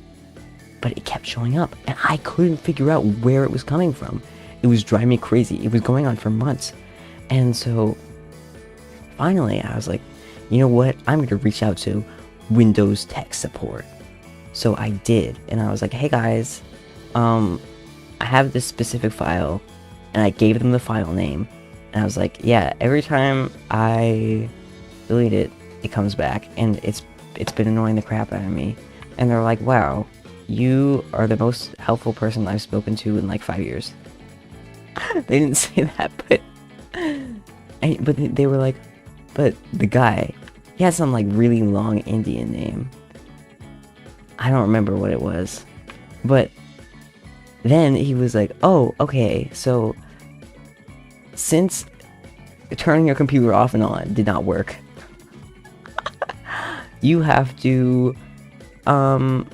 but it kept showing up, and I couldn't figure out where it was coming from. It was driving me crazy. It was going on for months. And so finally I was like, you know what, I'm gonna reach out to Windows tech support. So I did, and I was like, hey guys, I have this specific file, and I gave them the file name, and I was like, yeah, every time I delete it, it comes back, and it's been annoying the crap out of me. And they're like, wow, you are the most helpful person I've spoken to in like 5 years. They didn't say that, but they were like, but the guy, he had some like really long Indian name. I don't remember what it was, but then he was like, oh, okay, so since turning your computer off and on did not work, you have to, I'm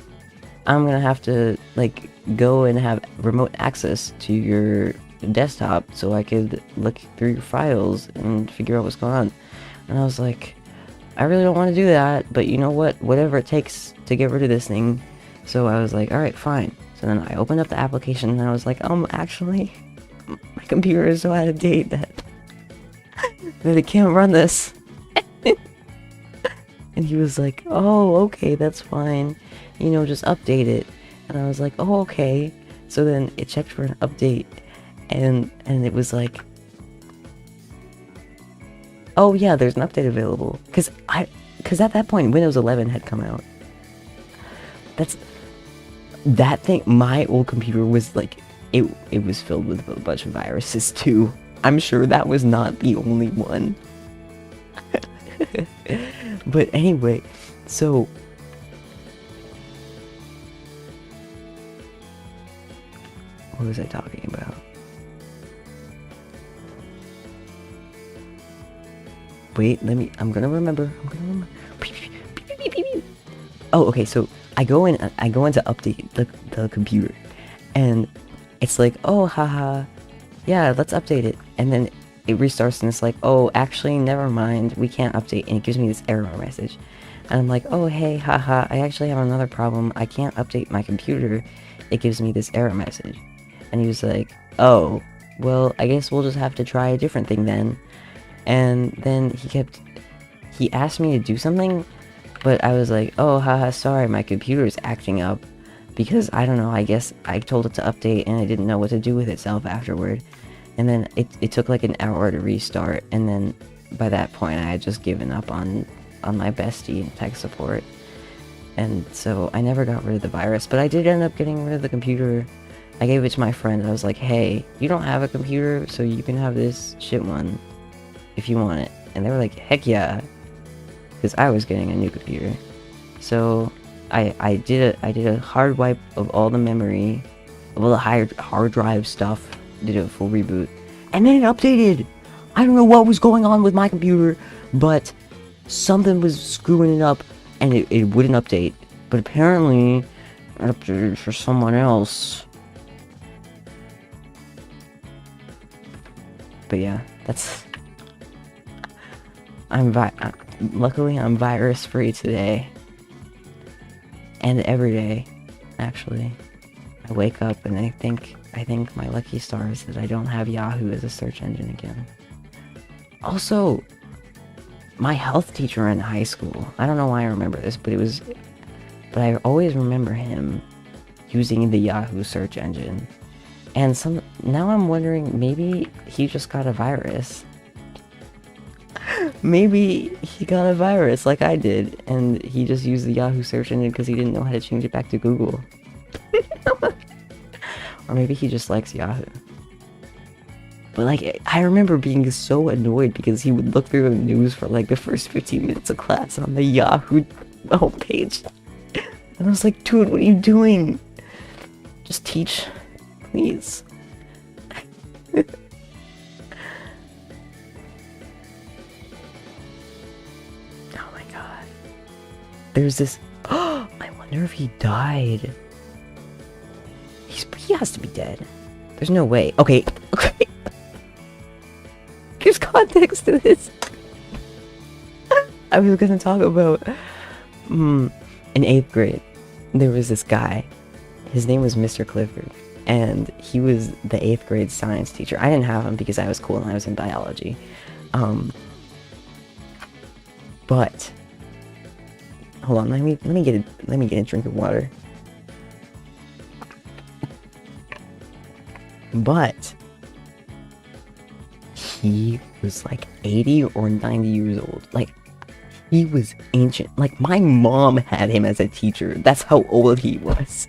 gonna have to like go and have remote access to your desktop so I could look through your files and figure out what's going on. And I was like, I really don't want to do that, but you know what, whatever it takes to get rid of this thing. So I was like, alright, fine. So then I opened up the application, and I was like, actually, my computer is so out of date that it can't run this. And he was like, oh, okay, that's fine, you know, just update it. And I was like, oh, okay. So then it checked for an update, and it was like, oh yeah, there's an update available. Cause at that point, Windows 11 had come out. That thing, my old computer was like, it was filled with a bunch of viruses too. I'm sure that was not the only one. But anyway, so what was I talking about? Wait, I'm gonna remember. Oh, okay, so I go in to update the computer, and it's like, oh, haha, yeah, let's update it. And then it restarts, and it's like, oh, actually, never mind, we can't update, and it gives me this error message. And I'm like, oh, hey, haha, I actually have another problem, I can't update my computer, it gives me this error message. And he was like, oh, well, I guess we'll just have to try a different thing then. And then he asked me to do something, but I was like, oh, haha, sorry, my computer's acting up, because, I don't know, I guess I told it to update, and it didn't know what to do with itself afterward. And then it took like an hour to restart, and then by that point I had just given up on my bestie in tech support. And so I never got rid of the virus, but I did end up getting rid of the computer. I gave it to my friend, and I was like, hey, you don't have a computer, so you can have this shit one if you want it. And they were like, heck yeah, because I was getting a new computer. So I did a hard wipe of all the memory, of all the hard drive stuff, did a full reboot, and then it updated. I don't know what was going on with my computer, but something was screwing it up, and it wouldn't update. But apparently, it updated for someone else. But yeah, that's... luckily I'm virus free today. And every day, actually. I wake up and I think my lucky stars that I don't have Yahoo as a search engine again. Also, my health teacher in high school, I don't know why I remember this, but I always remember him using the Yahoo search engine. And now I'm wondering, maybe he just got a virus. Maybe he got a virus like I did, and he just used the Yahoo search engine because he didn't know how to change it back to Google. Or maybe he just likes Yahoo. But like, I remember being so annoyed because he would look through the news for like the first 15 minutes of class on the Yahoo homepage. And I was like, dude, what are you doing? Just teach, please. Oh my god. There's this... Oh, I wonder if he died. He has to be dead. There's no way. Okay. There's context to this. I was gonna talk about... in 8th grade, there was this guy. His name was Mr. Clifford. And he was the 8th grade science teacher. I didn't have him because I was cool and I was in biology. But... Hold on, let me get a drink of water. But he was like 80 or 90 years old. Like, he was ancient. Like, my mom had him as a teacher. That's how old he was.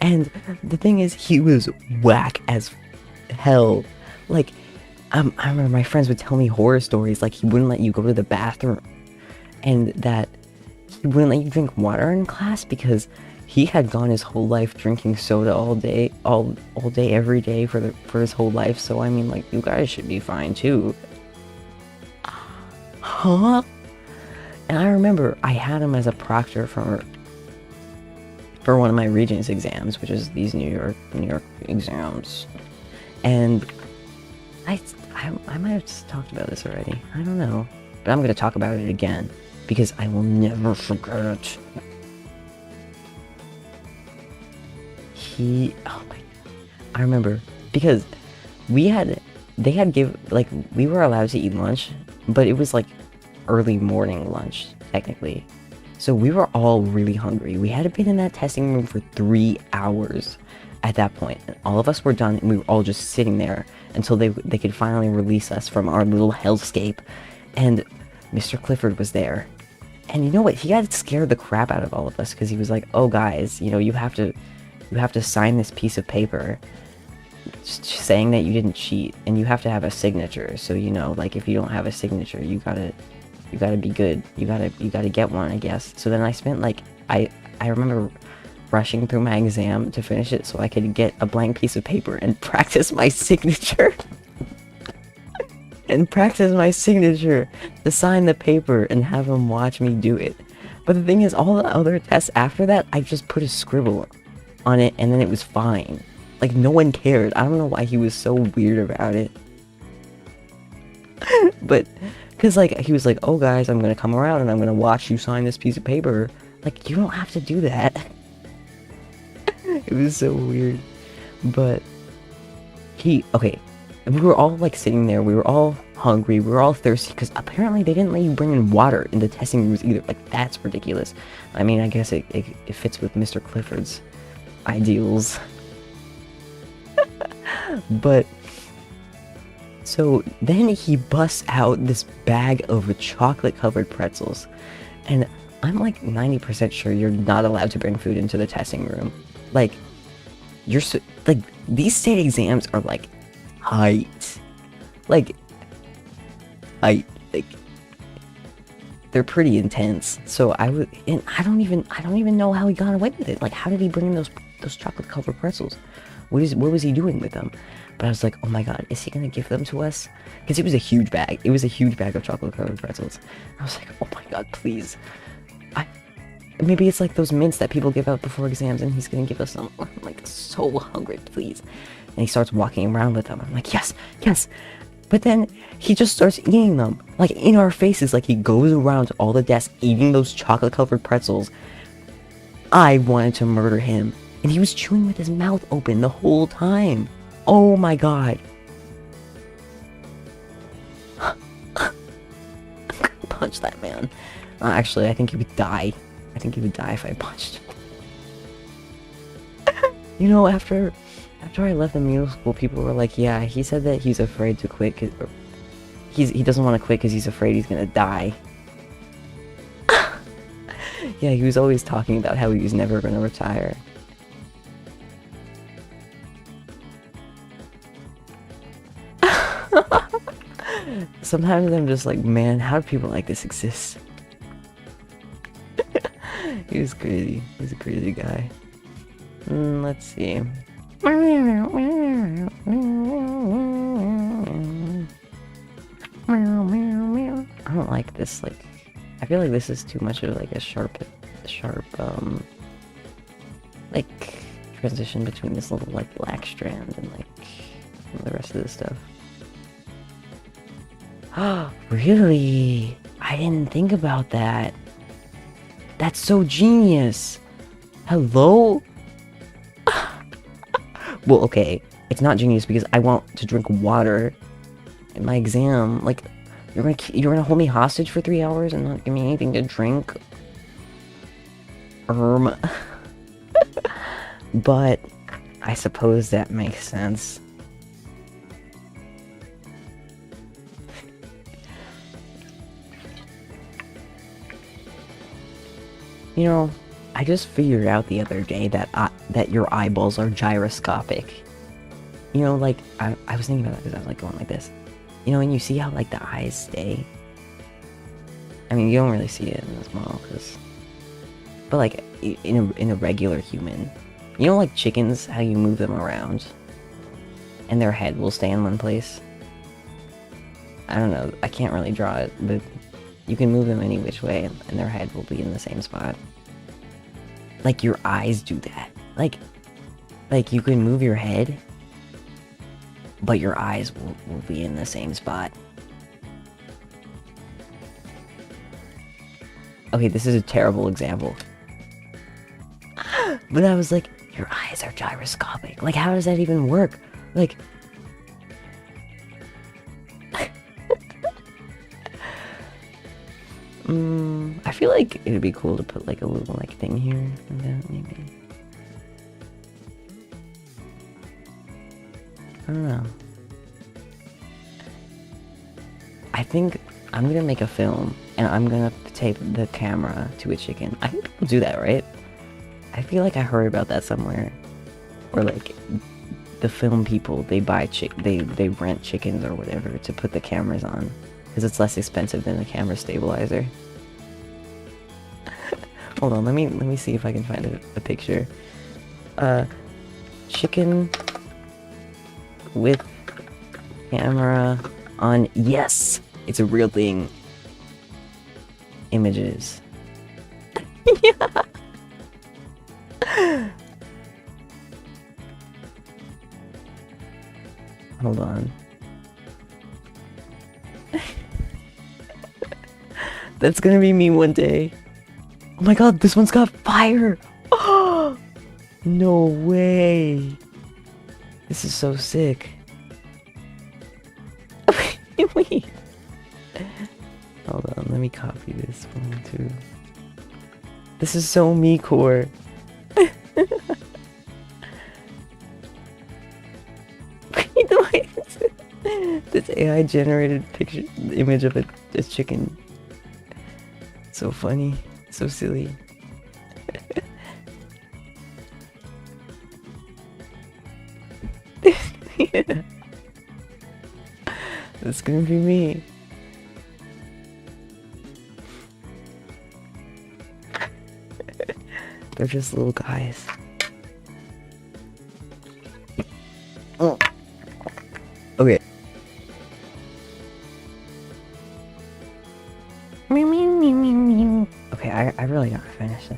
And the thing is, he was whack as hell. Like, I remember my friends would tell me horror stories, like he wouldn't let you go to the bathroom. And that he wouldn't let you drink water in class because he had gone his whole life drinking soda all day, every day for his whole life. So I mean, like, you guys should be fine too. Huh? And I remember I had him as a proctor for one of my Regents exams, which is these New York exams. And I might have just talked about this already. I don't know, but I'm gonna talk about it again because I will never forget. Oh my, I remember because we were allowed to eat lunch, but it was like early morning lunch technically. So we were all really hungry. We had been in that testing room for 3 hours at that point. And all of us were done and we were all just sitting there until they could finally release us from our little hellscape. And Mr. Clifford was there. And you know what? He got scared the crap out of all of us because he was like, "Oh guys, you know, you have to sign this piece of paper just saying that you didn't cheat, and you have to have a signature. So, you know, like, if you don't have a signature, you gotta be good. You gotta get one, I guess." So then I spent like, I remember rushing through my exam to finish it so I could get a blank piece of paper and practice my signature. And practice my signature to sign the paper and have him watch me do it. But the thing is, all the other tests after that, I just put a scribble on it and then it was fine. Like, no one cared. I don't know why he was so weird about it. But, because, like, he was like, "Oh, guys, I'm gonna come around and I'm gonna watch you sign this piece of paper." Like, you don't have to do that. It was so weird. But, okay. We were all, like, sitting there. We were all hungry. We were all thirsty because apparently they didn't let you bring in water in the testing rooms either. Like, that's ridiculous. I mean, I guess it fits with Mr. Clifford's ideals. But so then he busts out this bag of chocolate covered pretzels, and I'm like 90% sure you're not allowed to bring food into the testing room. Like, like, these state exams are like height, like they're pretty intense. So I don't even know how he got away with it. Like, how did he bring in those chocolate covered pretzels? What was he doing with them? But I was like, oh my god, is he gonna give them to us? Because it was a huge bag. It was a huge bag of chocolate covered pretzels. I was like, oh my god, please. Maybe it's like those mints that people give out before exams and he's gonna give us some. I'm like, so hungry, please. And he starts walking around with them. I'm like, yes. But then he just starts eating them, like, in our faces. Like, he goes around to all the desks eating those chocolate covered pretzels. I wanted to murder him. And he was chewing with his mouth open the whole time. Oh my god. Punch that man. Actually, I think he would die. I think he would die if I punched him. You know, after I left the middle school, people were like, yeah, he said that he's afraid to quit. He doesn't want to quit because he's afraid he's gonna die. Yeah, he was always talking about how he was never gonna retire. Sometimes I'm just like, man, how do people like this exist? He was crazy. He's a crazy guy. Let's see. I don't like this, like, I feel like this is too much of like a sharp, like, transition between this little, like, black strand and, like, the rest of the stuff. Oh, really? I didn't think about that. That's so genius. Hello? Well, okay, it's not genius because I want to drink water in my exam. Like, you're gonna hold me hostage for 3 hours and not give me anything to drink? But I suppose that makes sense. You know, I just figured out the other day that that your eyeballs are gyroscopic. You know, like, I was thinking about that because I was like going like this. You know, and you see how like the eyes stay? I mean, you don't really see it in this model, but like in a regular human, you know, like chickens, how you move them around and their head will stay in one place. I don't know, I can't really draw it, but you can move them any which way and their head will be in the same spot. Like, your eyes do that. Like you can move your head, but your eyes will be in the same spot. Okay, this is a terrible example. But I was like, your eyes are gyroscopic. Like, how does that even work? Like... I feel like it would be cool to put like a little like thing here and then maybe. I don't know. I think I'm gonna make a film and I'm gonna tape the camera to a chicken. I think people do that, right? I feel like I heard about that somewhere. Or like the film people, they buy they rent chickens or whatever to put the cameras on because it's less expensive than a camera stabilizer. Hold on, let me see if I can find a picture. Chicken with camera on. Yes, it's a real thing. Images. Yeah. Hold on. That's gonna be me one day. Oh my god, this one's got fire! Oh, no way! This is so sick. Wait. Hold on, let me copy this one too. This is so me core. This AI generated picture image of a chicken. So funny. So silly. Yeah. That's gonna be me. They're just little guys. Oh. Okay. Okay, I really gotta finish this.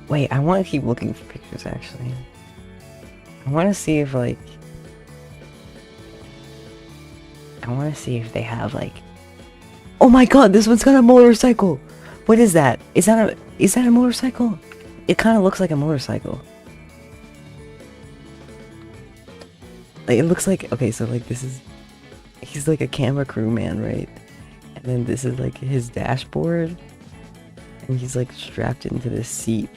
Wait, I want to keep looking for pictures, actually. I want to see if, like... I want to see if they have, like... Oh my god, this one's got a motorcycle! What is that? Is that a motorcycle? It kind of looks like a motorcycle. Like, it looks like, okay, so like this is, he's like a camera crew man, right? And then this is like his dashboard, and he's like strapped into the seat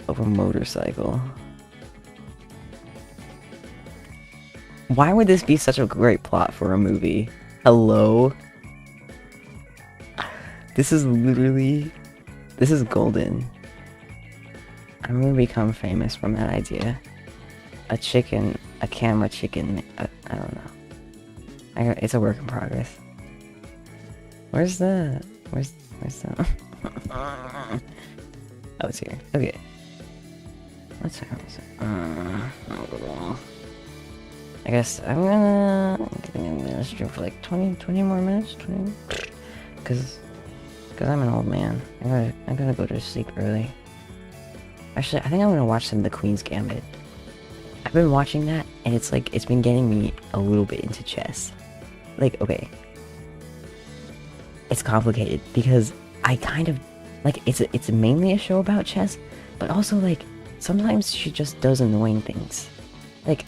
of a motorcycle. Why would this be such a great plot for a movie? Hello? This is literally, this is golden. I'm gonna become famous from that idea. A camera chicken, I don't know. It's a work in progress. Where's the... Oh, it's here. Okay. Let's see. I guess I'm gonna get in the stream for like 20 more minutes. 20. Cause I'm an old man. I'm gonna go to sleep early. Actually, I think I'm gonna watch some of the Queen's Gambit. I've been watching that, and it's like, it's been getting me a little bit into chess. Like, okay. It's complicated, because I kind of, like, it's mainly a show about chess, but also, like, sometimes she just does annoying things. Like,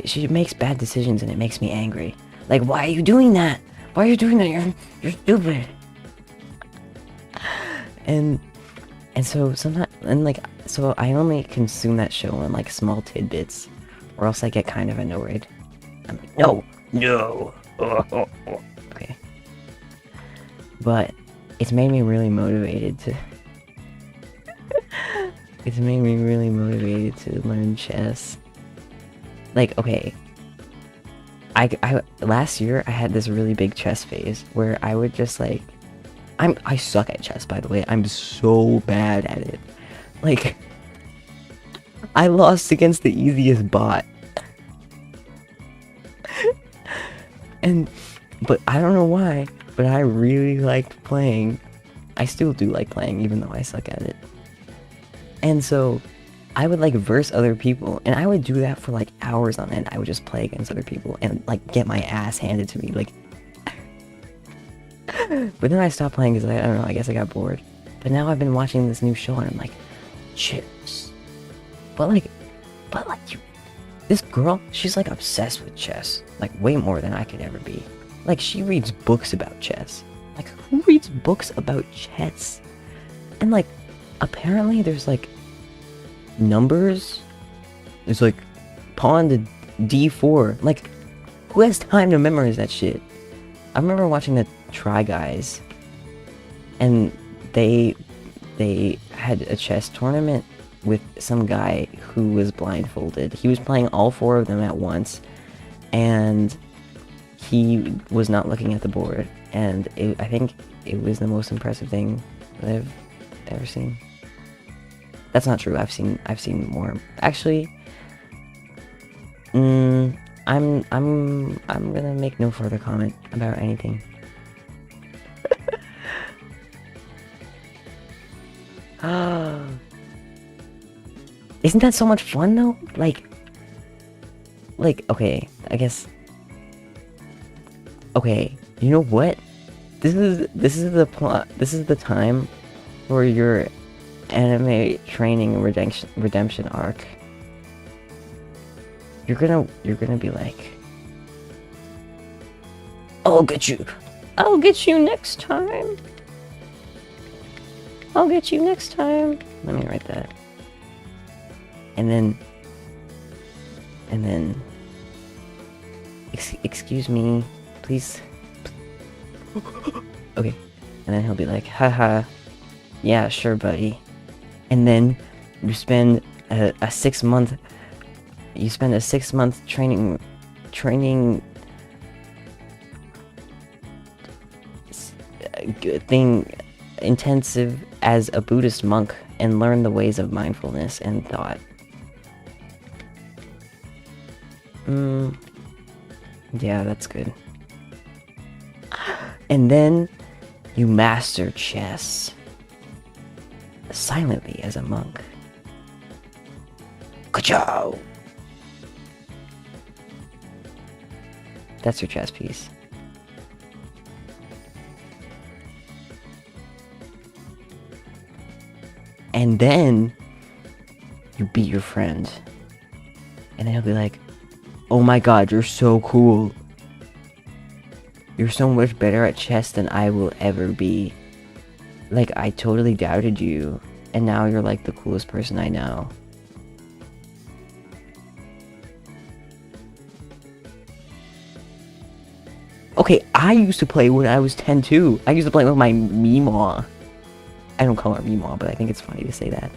she makes bad decisions, and it makes me angry. Like, why are you doing that? Why are you doing that? You're stupid. And so sometimes, and like, so I only consume that show in like small tidbits, or else I get kind of annoyed. I'm like, no. Okay. But it's made me really motivated to. It's made me really motivated to learn chess. Like, okay. I last year I had this really big chess phase where I would just like, I suck at chess, by the way. I'm so bad at it. Like, I lost against the easiest bot. But I don't know why, but I really liked playing. I still do like playing, even though I suck at it. And so, I would like verse other people, and I would do that for like hours on end. I would just play against other people and like get my ass handed to me, like. But then I stopped playing because I don't know, I guess I got bored. But now I've been watching this new show and I'm like, chess. But like this girl, she's like obsessed with chess. Like way more than I could ever be. Like she reads books about chess. Like who reads books about chess? And like, apparently there's like numbers. There's like pawn to d4. Like, who has time to memorize that shit? I remember watching the Try Guys, and they had a chess tournament with some guy who was blindfolded. He was playing all four of them at once, and he was not looking at the board. And I think it was the most impressive thing that I've ever seen. That's not true. I've seen more. Actually, I'm gonna make no further comment about anything. Isn't that so much fun though? Like, okay, I guess. Okay, you know what? This is the plot. This is the time for your anime training redemption arc. You're gonna be like, I'll get you next time. I'll get you next time. Let me write that. And then, excuse me, please. Okay. And then he'll be like, haha, yeah, sure, buddy. And then you spend a 6 month. You spend a 6 month training thing intensive as a Buddhist monk and learn the ways of mindfulness and thought. Yeah, that's good. And then you master chess silently as a monk. Ka-chow! That's your chess piece. And then you beat your friend. And then he'll be like, oh my god, you're so cool. You're so much better at chess than I will ever be. Like, I totally doubted you. And now you're like the coolest person I know. Okay, I used to play when I was 10 too. I used to play with my Meemaw. I don't call her Meemaw, but I think it's funny to say that.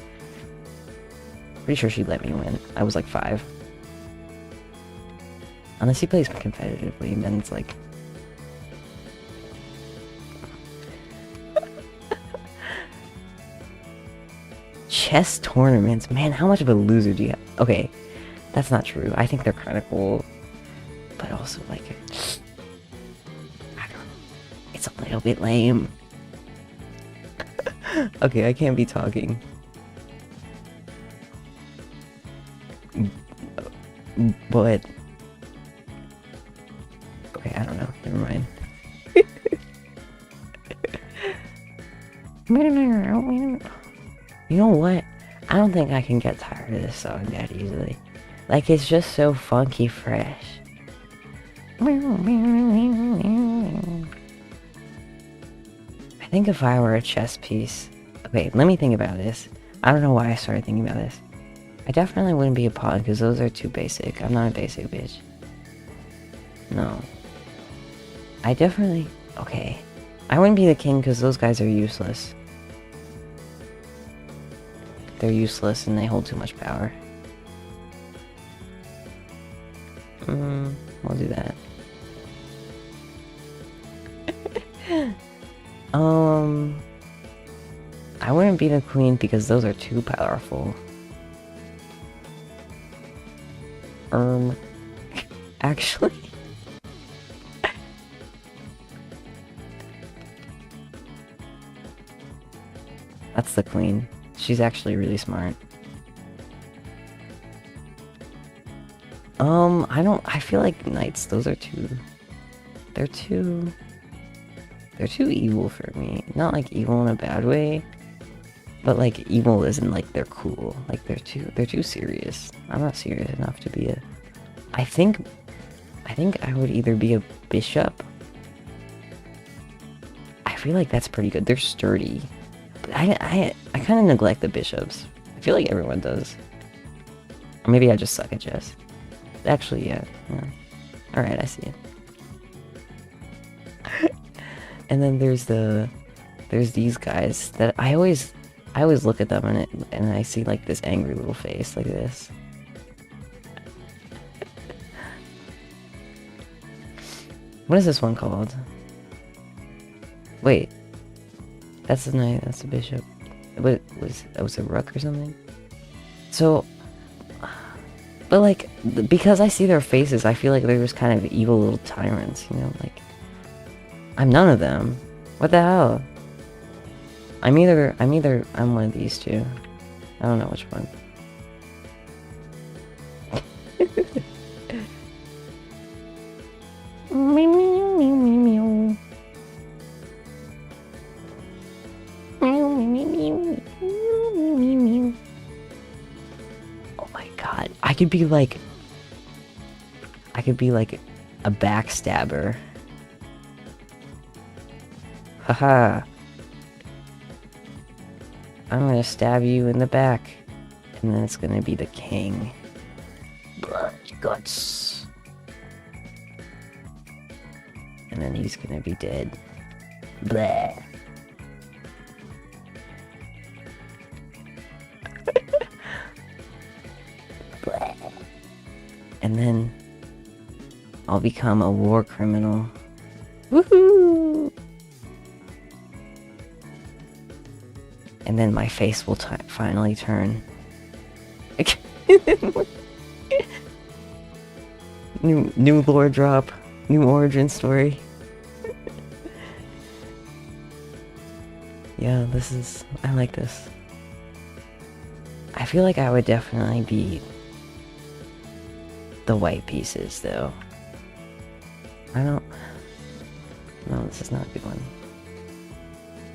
Pretty sure she'd let me win. I was like 5. Unless he plays competitively, and then it's like... Chess tournaments? Man, how much of a loser do you have? Okay, that's not true. I think they're kind of cool. But also, like... I don't know. It's a little bit lame. Okay, I can't be talking. But... Okay, I don't know. Never mind. You know what? I don't think I can get tired of this song that easily. Like, it's just so funky fresh. I think if I were a chess piece... Okay, let me think about this. I don't know why I started thinking about this. I definitely wouldn't be a pawn, because those are too basic. I'm not a basic bitch. No. I definitely... Okay. I wouldn't be the king, because those guys are useless. They're useless, and they hold too much power. We'll do that. I wouldn't be the queen because those are too powerful. Actually. That's the queen. She's actually really smart. I feel like knights, those are too... They're too evil for me. Not like evil in a bad way, but like evil isn't like they're cool. Like they're too serious. I'm not serious enough to be a... I think I would either be a bishop. I feel like that's pretty good. They're sturdy. But I kind of neglect the bishops. I feel like everyone does. Or maybe I just suck at chess. Actually, yeah. Alright, I see it. And then there's these guys that I always look at them and I see like this angry little face like this. What is this one called? Wait. That's the knight, that's the bishop. What was a rook or something? So, but like, because I see their faces, I feel like they're just kind of evil little tyrants, you know, like, I'm none of them. What the hell? I'm one of these two. I don't know which one. Oh my god, I could be like a backstabber. Haha. I'm gonna stab you in the back. And then it's gonna be the king. Blood, guts. And then he's gonna be dead. Blah. Blah. And then I'll become a war criminal. Woohoo! And then my face will finally turn. New lore drop. New origin story. Yeah, I like this. I feel like I would definitely be the white pieces, though. No, this is not a good one.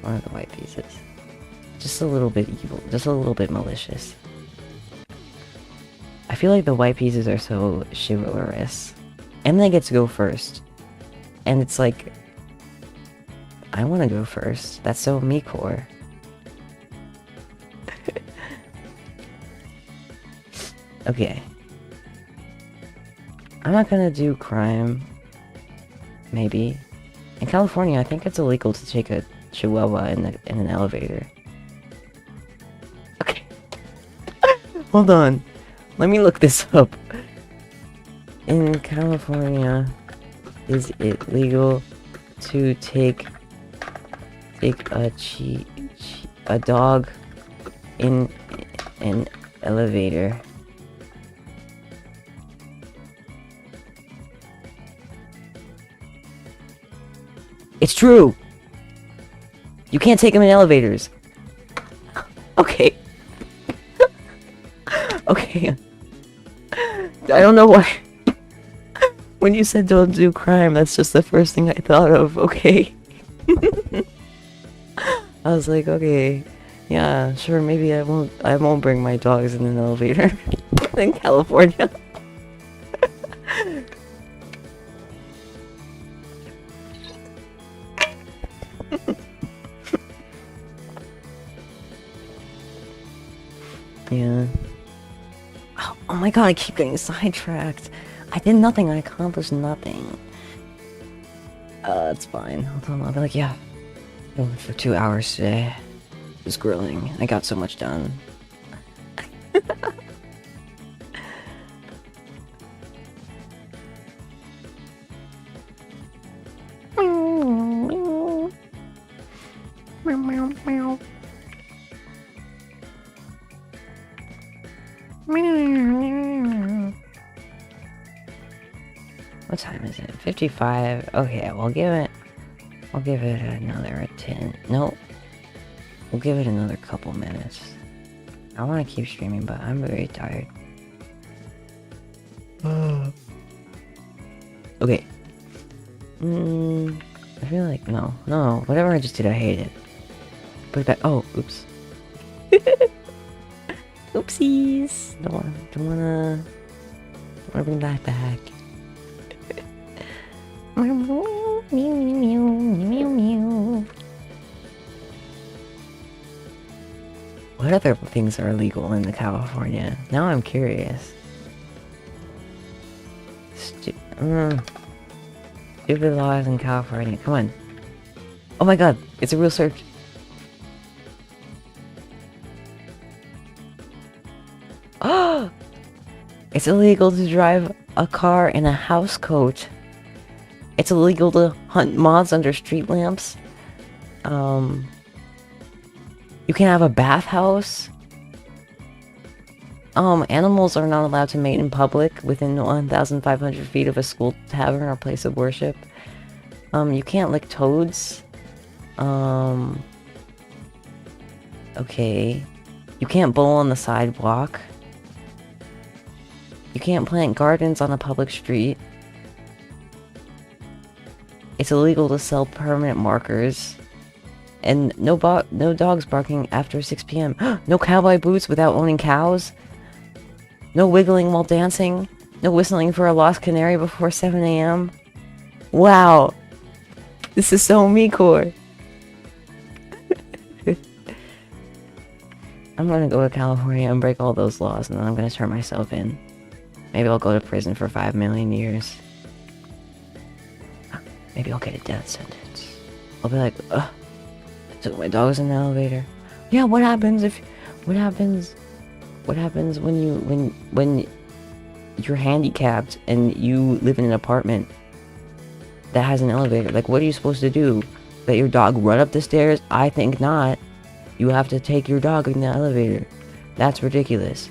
One of the white pieces. Just a little bit evil. Just a little bit malicious. I feel like the white pieces are so chivalrous. And they get to go first. And it's like... I want to go first. That's so me-core. Okay. I'm not gonna do crime. Maybe. In California, I think it's illegal to take a chihuahua in an elevator. Okay. Hold on. Let me look this up. In California, is it legal to take a dog in an elevator? It's true! You can't take them in elevators. Okay. Okay. I don't know why. When you said don't do crime, that's just the first thing I thought of. Okay. I was like, okay. Yeah, sure, maybe I won't bring my dogs in an elevator in California. Yeah. Oh my god, I keep getting sidetracked. I did nothing, I accomplished nothing. It's fine. Hold on, I'll be like, yeah. I went for 2 hours today. Just grilling. I got so much done. What time is it? 55. Okay, I'll give it another 10. Nope. We'll give it another couple minutes. I want to keep streaming, but I'm very tired. Okay. I feel like no, whatever I just did, I hate it. Put it back. Oh, oops. Oopsies. Don't wanna bring that back. What other things are illegal in California? Now I'm curious. Stupid laws in California. Come on. Oh my god, it's a real search. Oh! It's illegal to drive a car in a house coat. It's illegal to hunt moths under street lamps. You can have a bathhouse. Animals are not allowed to mate in public within 1,500 feet of a school, tavern, or place of worship. You can't lick toads. Okay. You can't bowl on the sidewalk. You can't plant gardens on a public street. It's illegal to sell permanent markers. And no dogs barking after 6 p.m. No cowboy boots without owning cows. No wiggling while dancing. No whistling for a lost canary before 7 a.m. Wow. This is so me-core. I'm gonna go to California and break all those laws, and then I'm gonna turn myself in. Maybe I'll go to prison for 5 million years. Maybe I'll get a death sentence. I'll be like, ugh, I took my dogs in the elevator. Yeah, what happens when you're handicapped and you live in an apartment that has an elevator? Like, what are you supposed to do? Let your dog run up the stairs? I think not. You have to take your dog in the elevator. That's ridiculous.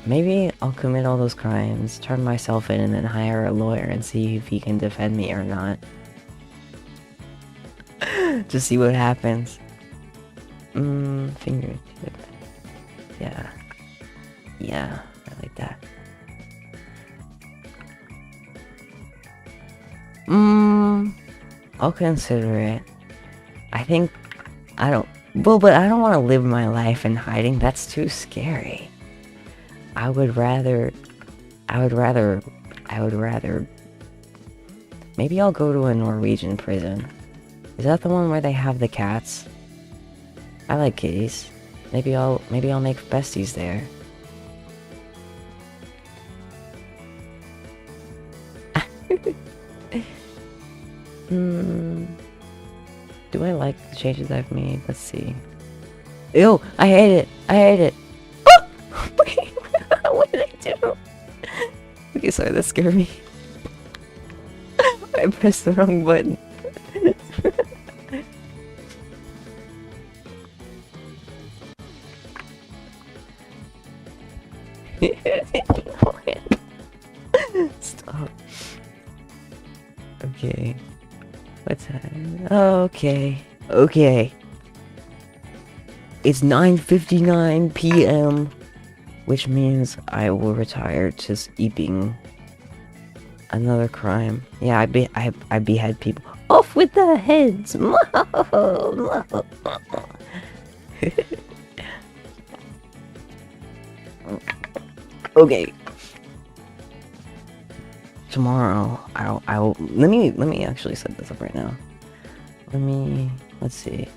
Maybe I'll commit all those crimes, turn myself in, and then hire a lawyer and see if he can defend me or not. Just see what happens. Fingertip. Yeah. Yeah, I like that. I'll consider it. I think I don't. Well, but I don't want to live my life in hiding. That's too scary. I would rather. I would rather. I would rather. Maybe I'll go to a Norwegian prison. Is that the one where they have the cats? I like kitties. Maybe I'll make besties there. Do I like the changes I've made? Let's see. Ew! I hate it! I hate it! Oh! Wait, what did I do? Okay, sorry, that scared me. I pressed the wrong button. Stop. Okay. What's that? Okay. Okay. It's 9:59 p.m., which means I will retire to sleeping. Another crime. Yeah, I behead people. Off with the heads! Okay. Tomorrow, I'll let me actually set this up right now. Let's see.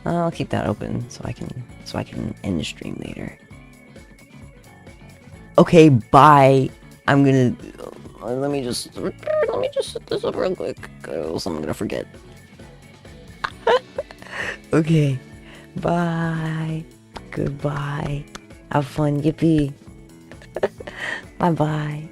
I'll keep that open so I can end the stream later. Okay, bye. I'm gonna let me just set this up real quick, else I'm gonna forget. Okay, bye. Goodbye. Have fun, yippee. Bye bye.